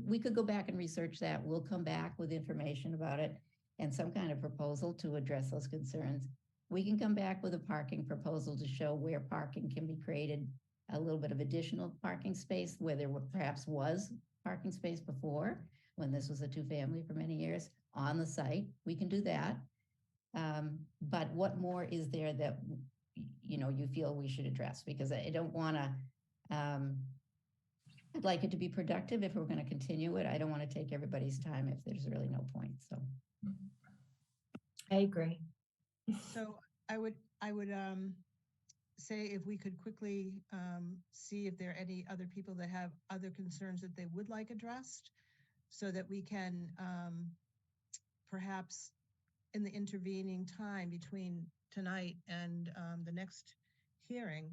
we could go back and research that. We'll come back with information about it and some kind of proposal to address those concerns. We can come back with a parking proposal to show where parking can be created, a little bit of additional parking space where there perhaps was parking space before, when this was a two-family for many years on the site. We can do that. But what more is there that you feel we should address? Because I don't want to, I'd like it to be productive if we're going to continue it. I don't want to take everybody's time if there's really no point. So I agree. So I would say if we could quickly see if there are any other people that have other concerns that they would like addressed, so that we can perhaps in the intervening time between tonight and the next hearing,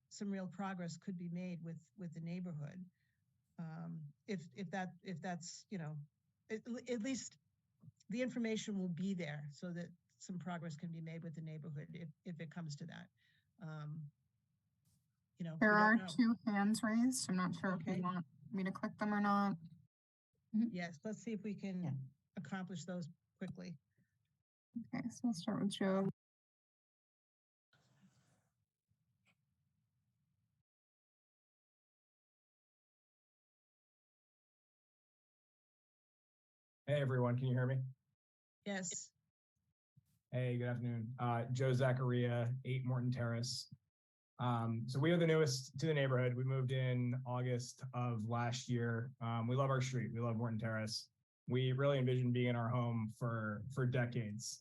some real progress could be made with the neighborhood. If that's, at least the information will be there so that some progress can be made with the neighborhood if it comes to that. There are 2 hands raised. I'm not sure if you want me to click them or not. Yes, let's see if we can accomplish those quickly. Okay, so we'll start with Joe. Hey everyone, can you hear me? Yes. Hey, good afternoon. Joe Zacharia, 8 Morton Terrace. So we are the newest to the neighborhood. We moved in August of last year. We love our street. We love Morton Terrace. We really envision being in our home for decades.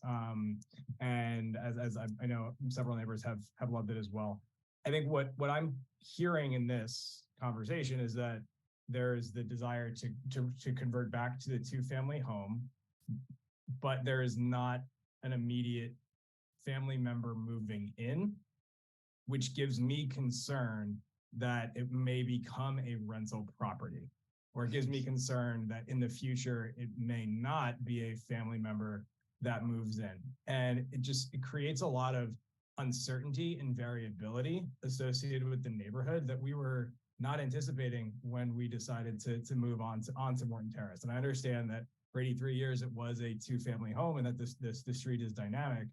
And as I know several neighbors have loved it as well. I think what I'm hearing in this conversation is that there's the desire to convert back to the 2-family home, but there is not an immediate family member moving in, which gives me concern that it may become a rental property, or it gives me concern that in the future, it may not be a family member that moves in. And it creates a lot of uncertainty and variability associated with the neighborhood that we were not anticipating when we decided to move onto Morton Terrace. And I understand that for 83 years, it was a 2-family home and that the street is dynamic.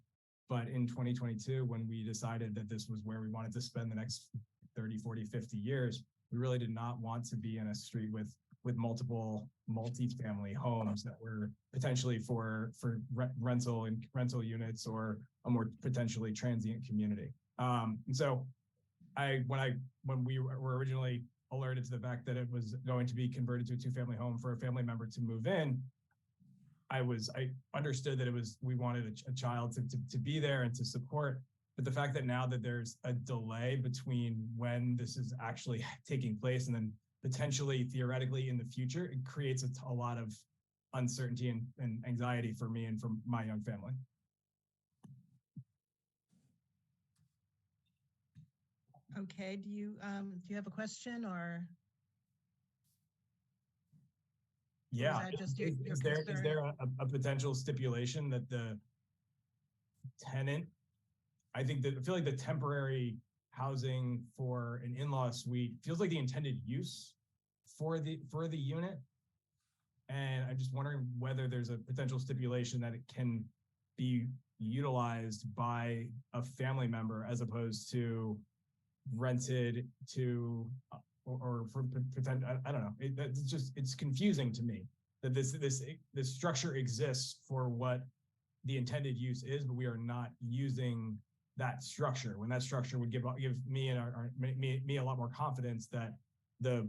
But in 2022, when we decided that this was where we wanted to spend the next 30, 40, 50 years, we really did not want to be in a street with with multiple multi-family homes that were potentially for rental units or a more potentially transient community. And so when we were originally alerted to the fact that it was going to be converted to a two-family home for a family member to move in, I understood that we wanted a child to be there and to support. But the fact that now that there's a delay between when this is actually taking place and then potentially theoretically in the future, it creates a lot of uncertainty and anxiety for me and for my young family. Okay, do you have a question or? Yeah, Or is that just is there a potential stipulation that the tenant, I feel like the temporary housing for an in-law suite feels like the intended use for the unit. And I'm just wondering whether there's a potential stipulation that it can be utilized by a family member as opposed to rented to or for pretend. I don't know. It's confusing to me that this structure exists for what the intended use is, but we are not using that structure when that structure would give me and me a lot more confidence that the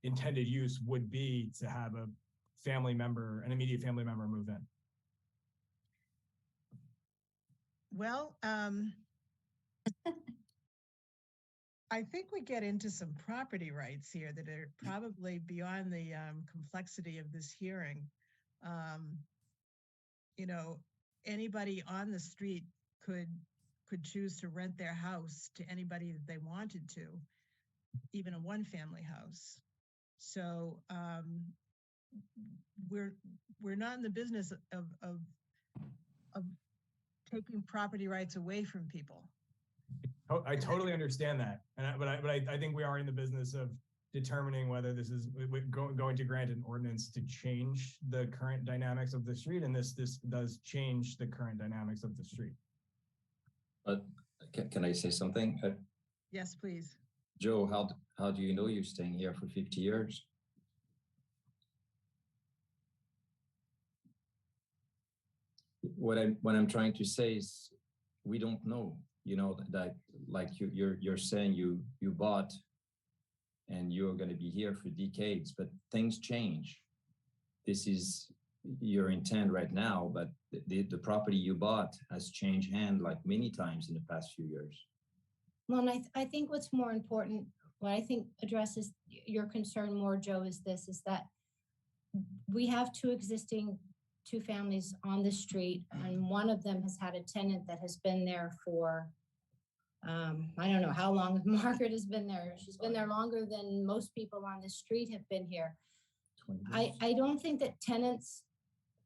intended use would be to have an immediate family member move in. Well, I think we get into some property rights here that are probably beyond the complexity of this hearing. Anybody on the street could choose to rent their house to anybody that they wanted to, even a one-family house. So we're not in the business of taking property rights away from people. I totally understand that, but I think we are in the business of determining whether this is going to grant an ordinance to change the current dynamics of the street, and this does change the current dynamics of the street. But can I say something? Yes, please. Joe, how do you know you're staying here for 50 years? What I'm trying to say is we don't know. That like you're saying you bought and you're going to be here for decades, but things change. This is your intent right now, but the property you bought has changed hand like many times in the past few years. Well, and I think what's more important, what I think addresses your concern more, Joe, is that we have two families on the street, and one of them has had a tenant that has been there for, I don't know how long Margaret has been there. She's been there longer than most people on the street have been here. I don't think that tenants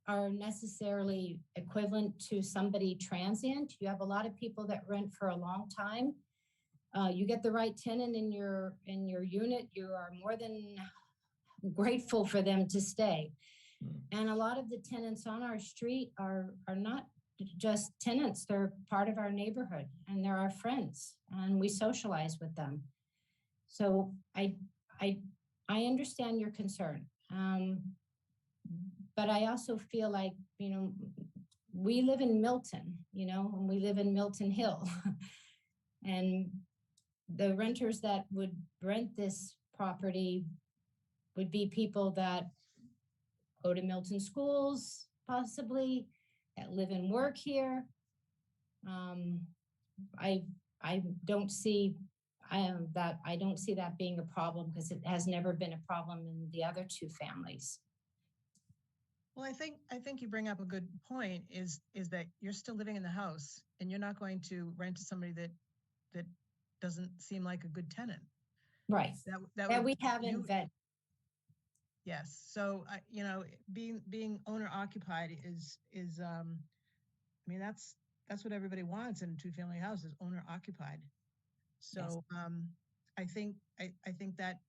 are necessarily equivalent to somebody transient. You have a lot of people that rent for a long time. You get the right tenant in your unit, you are more than grateful for them to stay. And a lot of the tenants on our street are not just tenants, they're part of our neighborhood and they're our friends and we socialize with them. So I understand your concern. But I also feel like, we live in Milton, and we live in Milton Hill. And the renters that would rent this property would be people that go to Milton schools, possibly, that live and work here. I don't see that being a problem because it has never been a problem in the other two families. Well, I think you bring up a good point is that you're still living in the house and you're not going to rent to somebody that doesn't seem like a good tenant. Right. That we haven't vetted. Yes. So, being owner occupied is that's what everybody wants in a two-family house is owner occupied. So, yes. I think that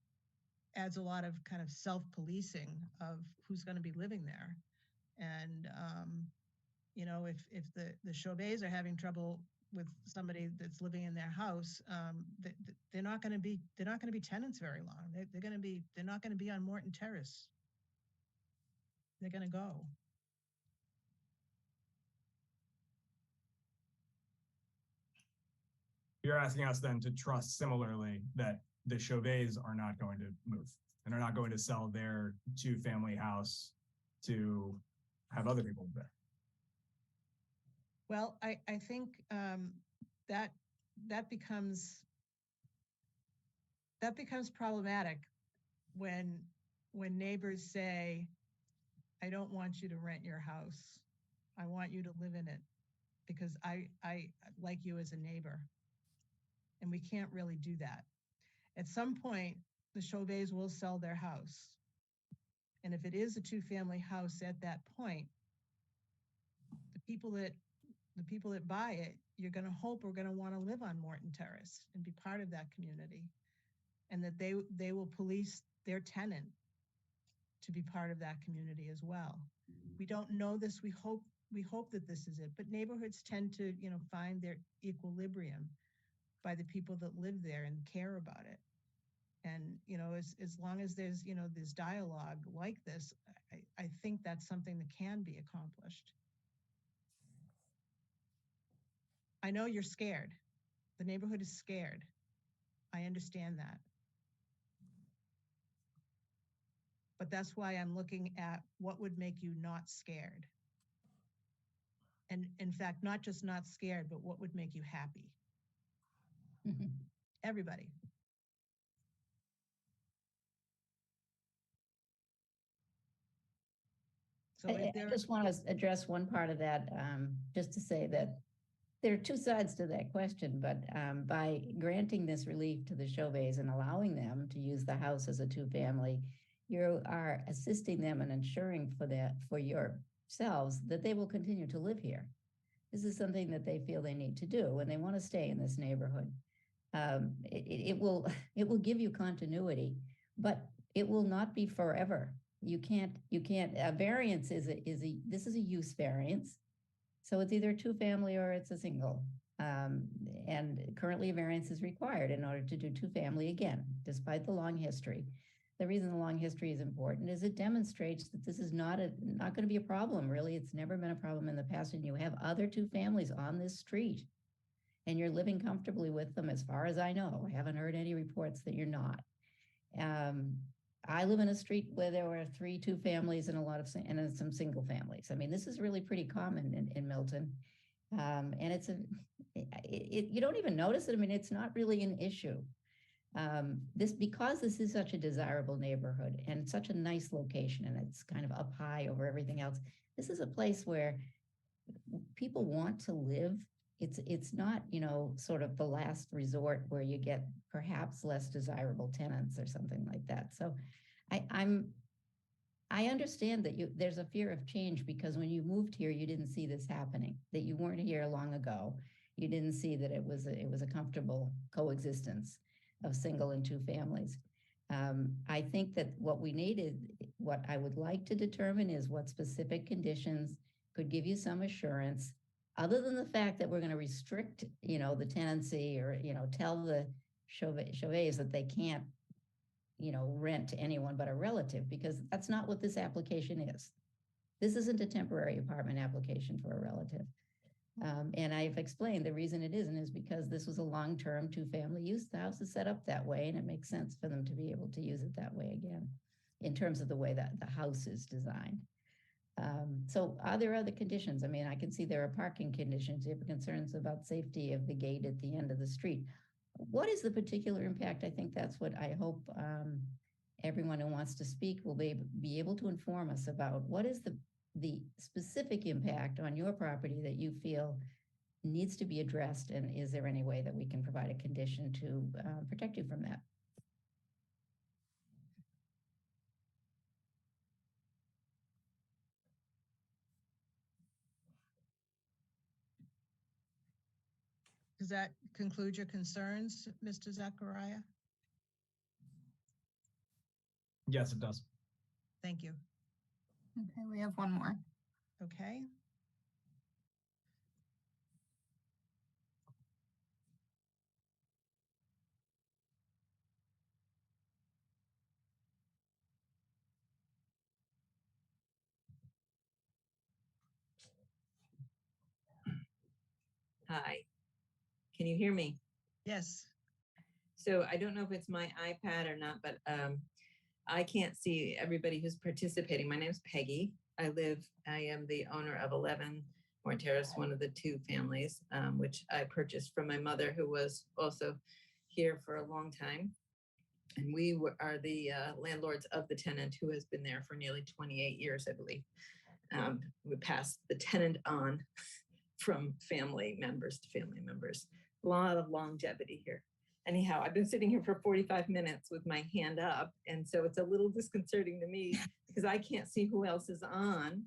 adds a lot of kind of self-policing of who's going to be living there. And, if the Chauvets are having trouble with somebody that's living in their house, they're not going to be tenants very long. They're not going to be on Morton Terrace. They're going to go. You're asking us then to trust similarly that the Chauvets are not going to move and are not going to sell their 2-family house to have other people live there. Well, I think that becomes problematic when neighbors say, I don't want you to rent your house. I want you to live in it because I like you as a neighbor. And we can't really do that. At some point, the Chauvets will sell their house. And if it is a 2-family house at that point, the people that buy it, you're going to hope are going to want to live on Morton Terrace and be part of that community, and that they will police their tenant to be part of that community as well. We don't know this. We hope that this is it, but neighborhoods tend to, find their equilibrium by the people that live there and care about it. And, as long as there's, this dialogue like this, I think that's something that can be accomplished. I know you're scared. The neighborhood is scared. I understand that. But that's why I'm looking at what would make you not scared. And in fact, not just not scared, but what would make you happy. Mhm. Everybody. So I just want to address one part of that, just to say that there are two sides to that question, but by granting this relief to the Chauvets and allowing them to use the house as a 2-family, you are assisting them and ensuring for yourselves that they will continue to live here. This is something that they feel they need to do and they want to stay in this neighborhood. It will give you continuity, but it will not be forever. You can't, a variance this is a use variance. So it's either a 2-family or it's a single. And currently a variance is required in order to do 2-family again, despite the long history. The reason the long history is important is it demonstrates that this is not going to be a problem, really. It's never been a problem in the past, and you have other 2-families on this street and you're living comfortably with them as far as I know. I haven't heard any reports that you're not. I live in a street where there were 3 2-families and some single families. I mean, this is really pretty common in Milton. And you don't even notice it. I mean, it's not really an issue. Because this is such a desirable neighborhood and such a nice location, and it's kind of up high over everything else. This is a place where people want to live. It's not, sort of the last resort where you get perhaps less desirable tenants or something like that. So I understand that there's a fear of change because when you moved here, you didn't see this happening, that you weren't here long ago. You didn't see that it was a comfortable coexistence of single and 2 families. I think that what I would like to determine is what specific conditions could give you some assurance, other than the fact that we're going to restrict, the tenancy or, tell the Chauvets that they can't, rent to anyone but a relative, because that's not what this application is. This isn't a temporary apartment application for a relative. And I've explained the reason it isn't is because this was a long-term 2-family use. The house is set up that way, and it makes sense for them to be able to use it that way again, in terms of the way that the house is designed. So are there other conditions? I mean, I can see there are parking conditions. You have concerns about safety of the gate at the end of the street. What is the particular impact? I think that's what I hope everyone who wants to speak will be able to inform us about. What is the specific impact on your property that you feel needs to be addressed, and is there any way that we can provide a condition to protect you from that? Does that conclude your concerns, Mr. Zachariah? Yes, it does. Thank you. Okay, we have one more. Okay. Hi, can you hear me? Yes. So I don't know if it's my iPad or not, but I can't see everybody who's participating. My name is Peggy. I am the owner of 11 Morton Terrace, one of the two families, which I purchased from my mother, who was also here for a long time. And we are the landlords of the tenant who has been there for nearly 28 years, I believe. We passed the tenant on from family members to family members. A lot of longevity here. Anyhow, I've been sitting here for 45 minutes with my hand up, and so it's a little disconcerting to me because I can't see who else is on,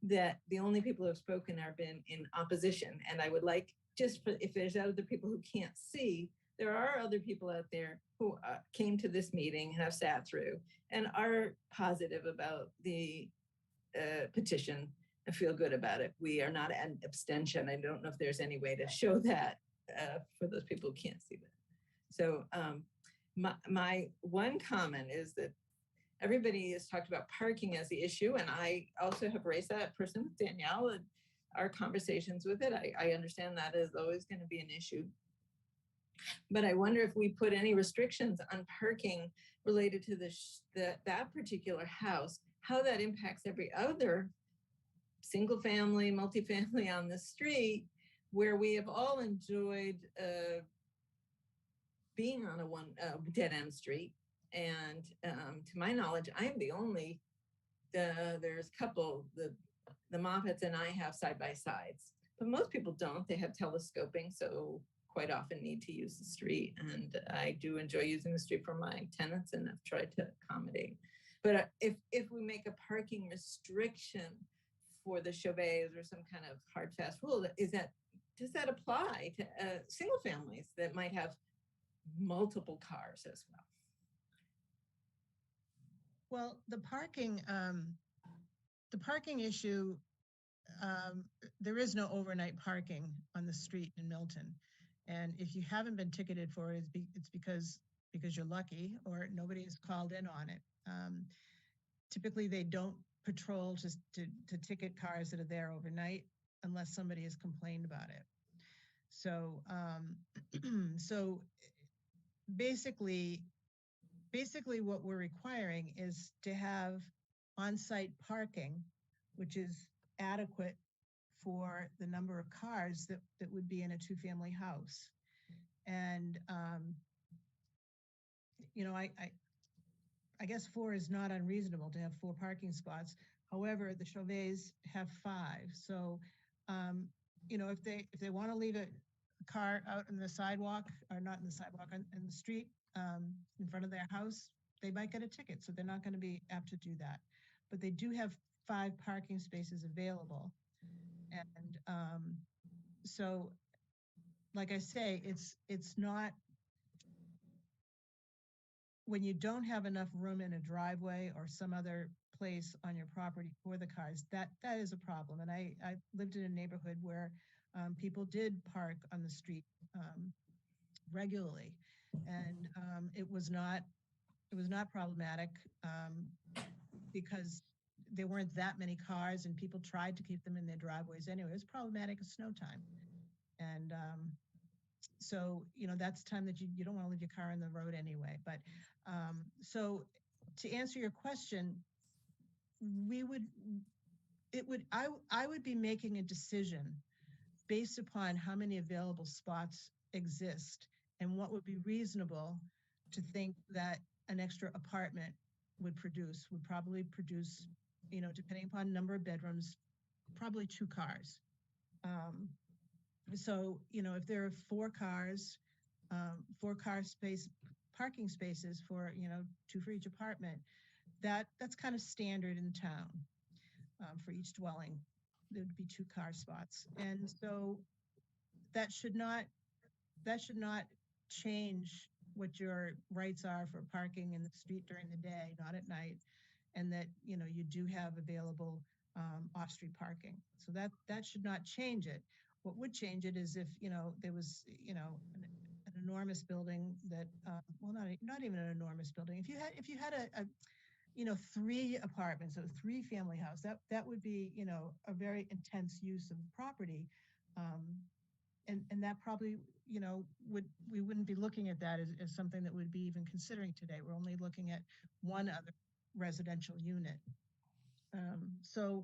that the only people who have spoken have been in opposition. And I would like, just for, if there's other people who can't see, there are other people out there who came to this meeting and have sat through and are positive about the petition and feel good about it. We are not an abstention. I don't know if there's any way to show that for those people who can't see that. So my one comment is that everybody has talked about parking as the issue, and I also have raised that person with Danielle and our conversations with it. I understand that is always going to be an issue. But I wonder if we put any restrictions on parking related to that particular house, how that impacts every other single family, multifamily on the street, where we have all enjoyed being on a dead end street. And to my knowledge, I am the only, there's a couple, the Moffats and I have side by sides, but most people don't. They have telescoping, so quite often need to use the street. And I do enjoy using the street for my tenants, and I've tried to accommodate. But if we make a parking restriction for the Chauvets or some kind of hard fast rule, does that apply to single families that might have multiple cars as well? Well, the parking issue, there is no overnight parking on the street in Milton. And if you haven't been ticketed for it, it's because you're lucky or nobody has called in on it. Typically, they don't patrol just to ticket cars that are there overnight unless somebody has complained about it. So, so basically what we're requiring is to have on-site parking, which is adequate for the number of cars that would be in a two-family house. And, you know, I guess 4 is not unreasonable to have 4 parking spots. However, the Chauvets have 5. So, you know, if they want to leave a car out in the sidewalk, or not in the sidewalk, in the street, in front of their house, they might get a ticket. So they're not going to be apt to do that. But they do have 5 parking spaces available. And so, like I say, it's not, when you don't have enough room in a driveway or some other place on your property for the cars, that is a problem. And I lived in a neighborhood where people did park on the street regularly, and it was not problematic because there weren't that many cars and people tried to keep them in their driveways anyway. It was problematic at snow time. And so, you know, that's time that you don't want to leave your car on the road anyway. But so to answer your question, I would be making a decision based upon how many available spots exist and what would be reasonable to think that an extra apartment would probably produce, you know, depending upon number of bedrooms, probably 2 cars. So, you know, if there are 4 cars, 4 parking spaces for, you know, 2 for each apartment, that's kind of standard in town. For each dwelling, there would be 2 car spots. And so that should not change what your rights are for parking in the street during the day, not at night, and that, you know, you do have available off-street parking. So that should not change it. What would change it is if, you know, there was, you know, an enormous building that, well, not even an enormous building. If you had a you know, 3 apartments, so 3-family house, that would be, you know, a very intense use of property. and that probably, you know, we wouldn't be looking at that as something that we'd be even considering today. We're only looking at one other residential unit. So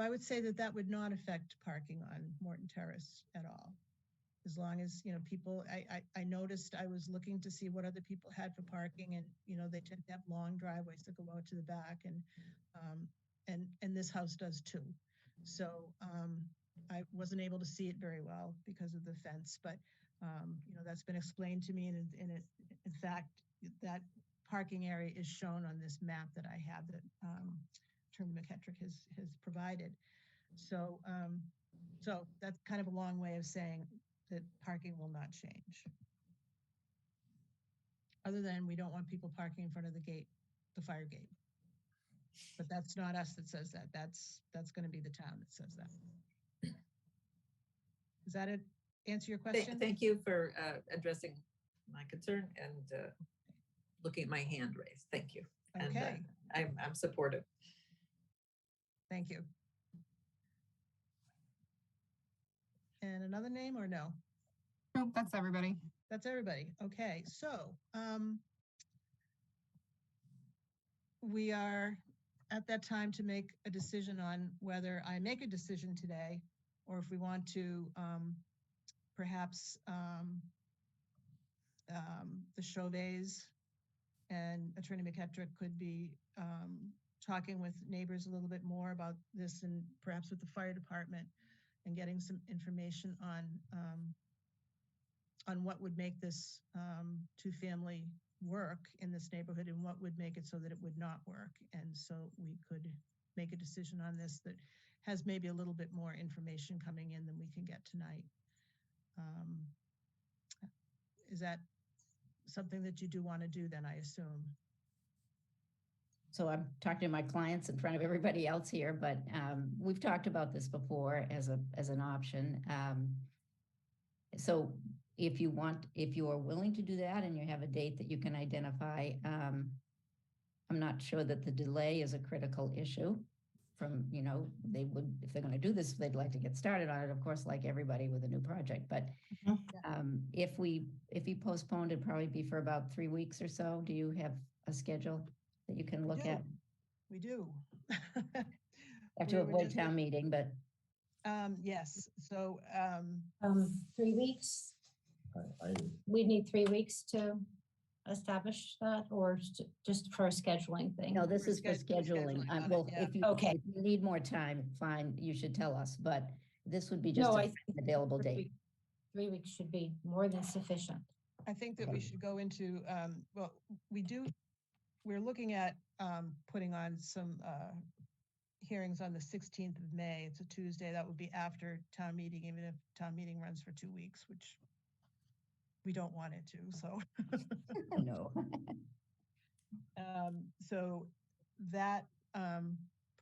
I would say that would not affect parking on Morton Terrace at all. As long as, you know, people, I noticed, I was looking to see what other people had for parking, and, you know, they tend to have long driveways that go out to the back, and this house does too. So I wasn't able to see it very well because of the fence, but you know, that's been explained to me, and in fact, that parking area is shown on this map that I have that Attorney McKettrick has provided. So so that's kind of a long way of saying that parking will not change. Other than we don't want people parking in front of the gate, the fire gate. But that's not us that says that. That's going to be the town that says that. Does that answer your question? Thank you for addressing my concern and looking at my hand raised. Thank you. Okay. And I'm supportive. Thank you. And another name or no? Nope, that's everybody. That's everybody. Okay, so we are at that time to make a decision on whether I make a decision today, or if we want to perhaps the Chauvet's and Attorney McKettrick could be talking with neighbors a little bit more about this, and perhaps with the fire department, and getting some information on what would make this two-family work in this neighborhood, and what would make it so that it would not work. And so we could make a decision on this that has maybe a little bit more information coming in than we can get tonight. Is that something that you do want to do then, I assume? So I'm talking to my clients in front of everybody else here, but we've talked about this before as an option. So if you are willing to do that and you have a date that you can identify, I'm not sure that the delay is a critical issue. From, you know, they would, if they're going to do this, they'd like to get started on it, of course, like everybody with a new project. But if we postponed, it'd probably be for about 3 weeks or so. Do you have a schedule that you can look at? We do. Have to avoid town meeting, but yes. So 3 weeks. We need 3 weeks to establish that, or just for a scheduling thing? No, this is for scheduling. Well, yeah. if you need more time, fine, you should tell us, but this would be just No, an available date. 3 weeks should be more than sufficient. I think that we should go into, well, we're looking at putting on some hearings on the 16th of May. It's a Tuesday. That would be after town meeting, even if town meeting runs for 2 weeks, which we don't want it to, so. No. So that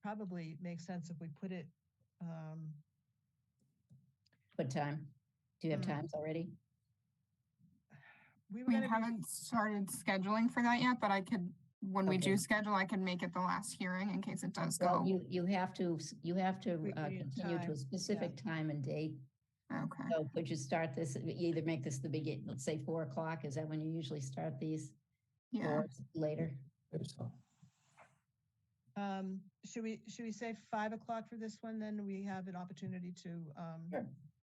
probably makes sense if we put it. What time? Do you have times already? We haven't started scheduling for that yet, but I could, when we do schedule, I can make it the last hearing in case it does go. Well, you have to continue to a specific time and date. Okay. So would you start this, either make this the beginning, let's say 4 o'clock, is that when you usually start these? Yeah. Or later? Should we say 5 o'clock for this one? Then we have an opportunity to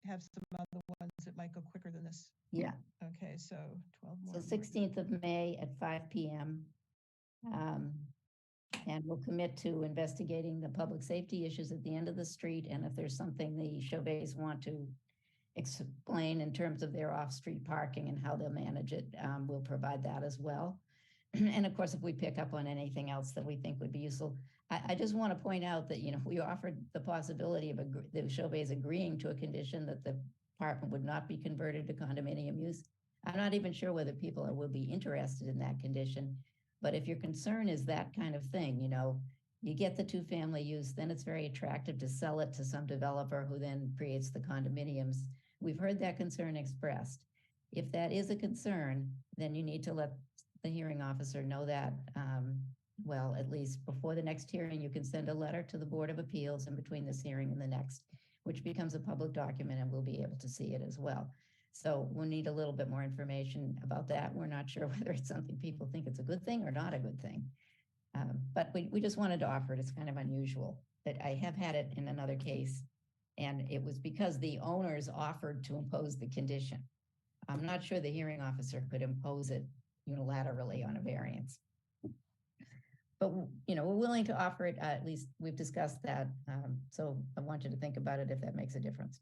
have some other ones that might go quicker than this. Yeah. Okay, so 12 more. So 16th of May at 5 p.m. And we'll commit to investigating the public safety issues at the end of the street. And if there's something the Chauvets want to explain in terms of their off-street parking and how they'll manage it, we'll provide that as well. And of course, if we pick up on anything else that we think would be useful, I just want to point out that, you know, we offered the possibility of the Chauvets agreeing to a condition that the apartment would not be converted to condominium use. I'm not even sure whether people will be interested in that condition. But if your concern is that kind of thing, you know, you get the 2-family use, then it's very attractive to sell it to some developer who then creates the condominiums. We've heard that concern expressed. If that is a concern, then you need to let the hearing officer know that, well, at least before the next hearing, you can send a letter to the Board of Appeals in between this hearing and the next, which becomes a public document and we'll be able to see it as well. So we'll need a little bit more information about that. We're not sure whether it's something people think it's a good thing or not a good thing. But we just wanted to offer it. It's kind of unusual, but I have had it in another case, and it was because the owners offered to impose the condition. I'm not sure the hearing officer could impose it unilaterally on a variance. But, we're willing to offer it, at least we've discussed that. So I want you to think about it if that makes a difference.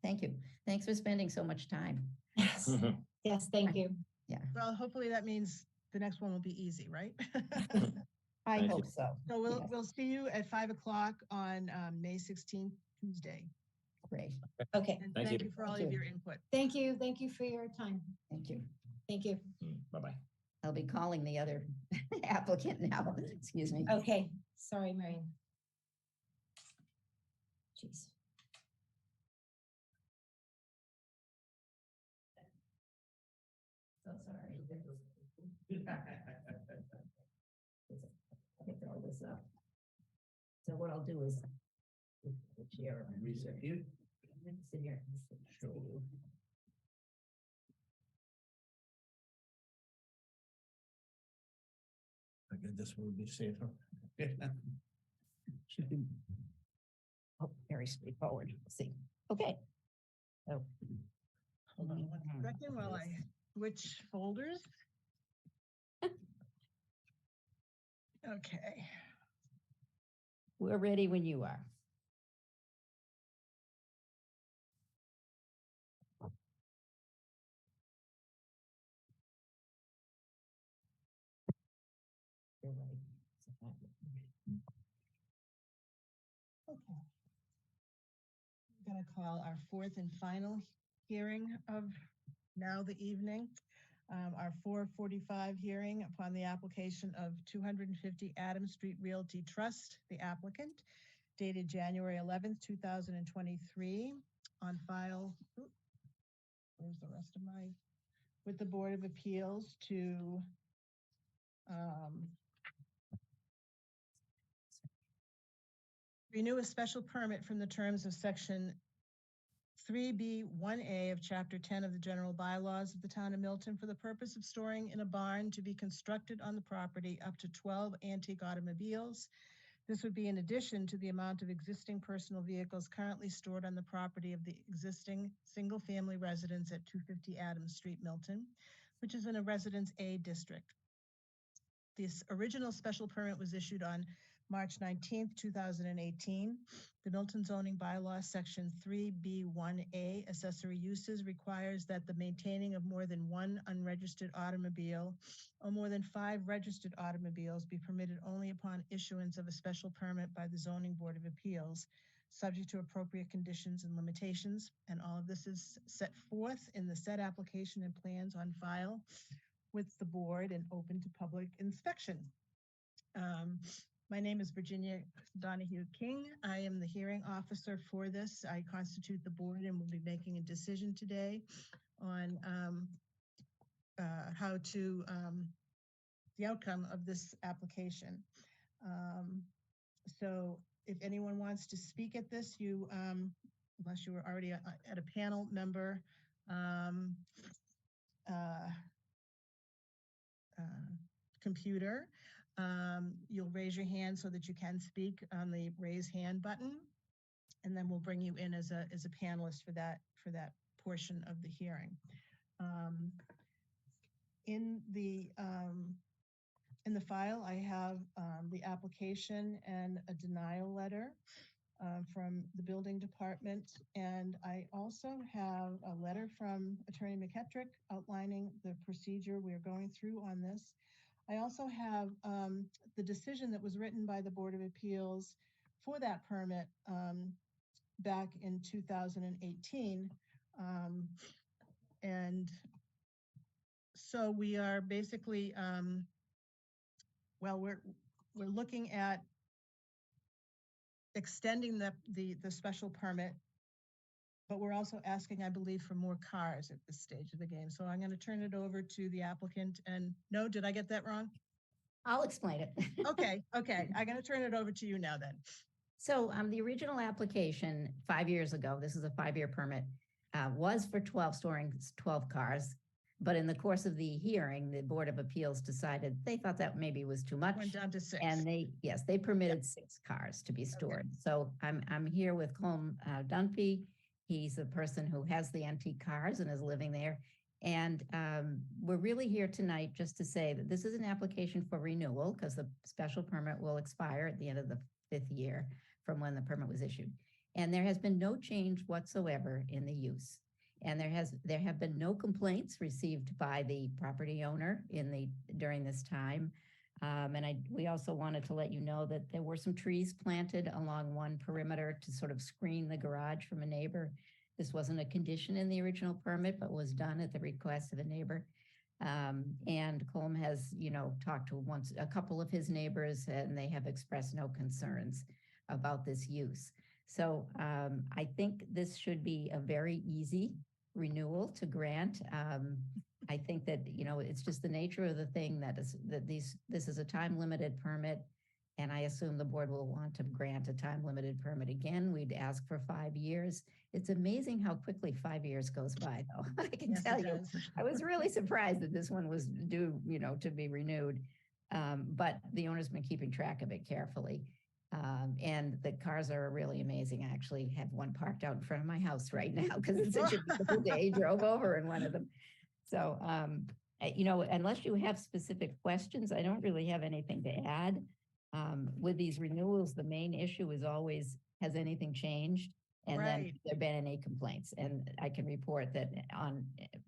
Thank you. Thanks for spending so much time. Yes. Yes, thank you. Yeah. Well, hopefully that means the next one will be easy, right? I Thank hope you. so. So Yes. we'll see you at 5 o'clock on May 16th, Tuesday. Great. Okay. And Thank thank you. you for all Thank of you. your input. Thank you. Thank you for your time. Thank you. Thank you. Bye-bye. I'll be calling the other applicant now. Excuse me. Okay. Sorry, Marion. Jeez. So sorry. Get all this up. So what I'll do is share. Reset you. Sit here. Sure. I guess this will be safer. Should be. Oh, very straightforward. Let's see. Okay. So. Hold on one second while I switch folders. Okay. We're ready when you are. You're ready. Okay. I'm going to call our fourth and final hearing of now the evening. Our 4:45 hearing upon the application of 250 Adams Street Realty Trust, the applicant, dated January 11th, 2023, on file. Where's the rest of my? With the Board of Appeals to renew a special permit from the terms of section 3B1A of Chapter 10 of the General Bylaws of the Town of Milton for the purpose of storing in a barn to be constructed on the property up to 12 antique automobiles. This would be in addition to the amount of existing personal vehicles currently stored on the property of the existing single-family residence at 250 Adams Street, Milton, which is in a Residence A district. This original special permit was issued on March 19th, 2018. The Milton zoning bylaw section 3B1A accessory uses requires that the maintaining of more than one unregistered automobile or more than 5 registered automobiles be permitted only upon issuance of a special permit by the Zoning Board of Appeals, subject to appropriate conditions and limitations. And all of this is set forth in the said application and plans on file with the board and open to public inspection. My name is Virginia Donahue King. I am the hearing officer for this. I constitute the board and will be making a decision today on how to, the outcome of this application. So if anyone wants to speak at this, you, unless you were already at a panel member, computer, you'll raise your hand so that you can speak on the raise hand button, and then we'll bring you in as a panelist for that portion of the hearing. In the file, I have the application and a denial letter from the building department, and I also have a letter from Attorney McKettrick outlining the procedure we're going through on this. I also have the decision that was written by the Board of Appeals for that permit back in 2018. And so we are basically, well, we're looking at extending the special permit, but we're also asking, I believe, for more cars at this stage of the game. So I'm going to turn it over to the applicant. And no, did I get that wrong? I'll explain it. Okay. I'm going to turn it over to you now then. So the original application 5 years ago, this is a 5-year permit, was for storing 12 cars. But in the course of the hearing, the Board of Appeals decided they thought that maybe was too much. Went down to 6. And they permitted 6 cars to be stored. So I'm here with Colm Dunphy. He's the person who has the antique cars and is living there. And we're really here tonight just to say that this is an application for renewal because the special permit will expire at the end of the 5th year from when the permit was issued. And there has been no change whatsoever in the use. And there have been no complaints received by the property owner during this time. We also wanted to let you know that there were some trees planted along one perimeter to sort of screen the garage from a neighbor. This wasn't a condition in the original permit, but was done at the request of a neighbor. And Colm has, talked to a couple of his neighbors, and they have expressed no concerns about this use. So I think this should be a very easy renewal to grant. I think that, it's just the nature of the thing this is a time-limited permit, and I assume the board will want to grant a time-limited permit again. We'd ask for 5 years. It's amazing how quickly 5 years goes by, though. I can tell you, I was really surprised that this one was due, to be renewed. But the owner's been keeping track of it carefully. And the cars are really amazing. I actually have one parked out in front of my house right now because it's such a beautiful day. Drove over in one of them. So, unless you have specific questions, I don't really have anything to add. With these renewals, the main issue is always, has anything changed? And then have there been any complaints? And I can report that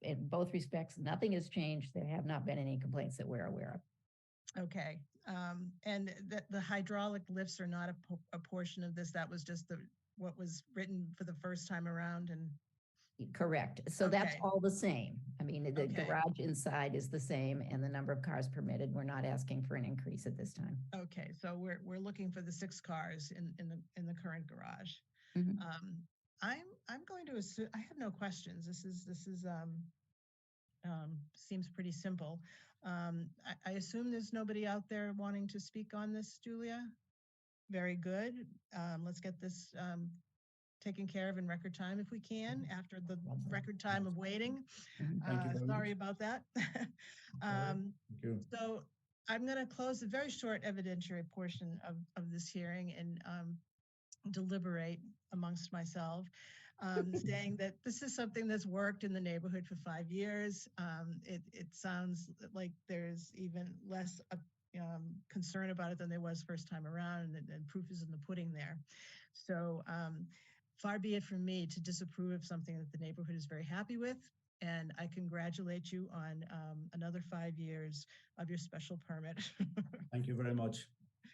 in both respects, nothing has changed. There have not been any complaints that we're aware of. Okay. And the hydraulic lifts are not a portion of this. That was just what was written for the first time around. And correct. So that's all the same. I mean, the garage inside is the same, and the number of cars permitted. We're not asking for an increase at this time. Okay, so we're looking for the 6 cars in the current garage. Mm-hmm. I'm going to assume I have no questions. This is seems pretty simple. I assume there's nobody out there wanting to speak on this, Julia. Very good. Let's get this taken care of in record time if we can, after the record time of waiting. Sorry about that. Thank you. So I'm going to close the very short evidentiary portion of this hearing and deliberate amongst myself, saying that this is something that's worked in the neighborhood for 5 years. It sounds like there's even less concern about it than there was first time around, and proof is in the pudding there. So far be it from me to disapprove of something that the neighborhood is very happy with. And I congratulate you on another 5 years of your special permit. Thank you very much.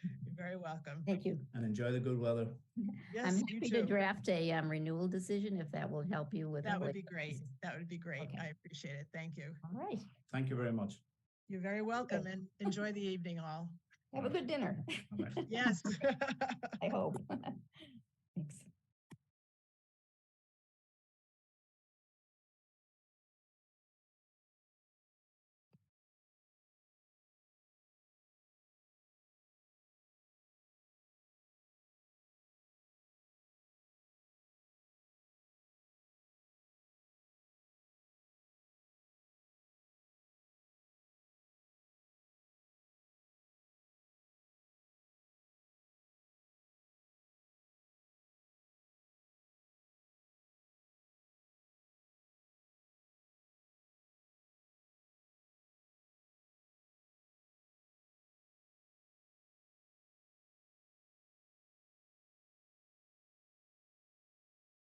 You're very welcome. Thank you. And enjoy the good weather. Yes, I'm you happy too. to draft a renewal decision if that will help you with. That would be great. That would be great. Okay. I appreciate it. Thank you. All right. Thank you very much. You're very welcome, and enjoy the evening all. Have a good dinner. Yes. I hope. Thanks.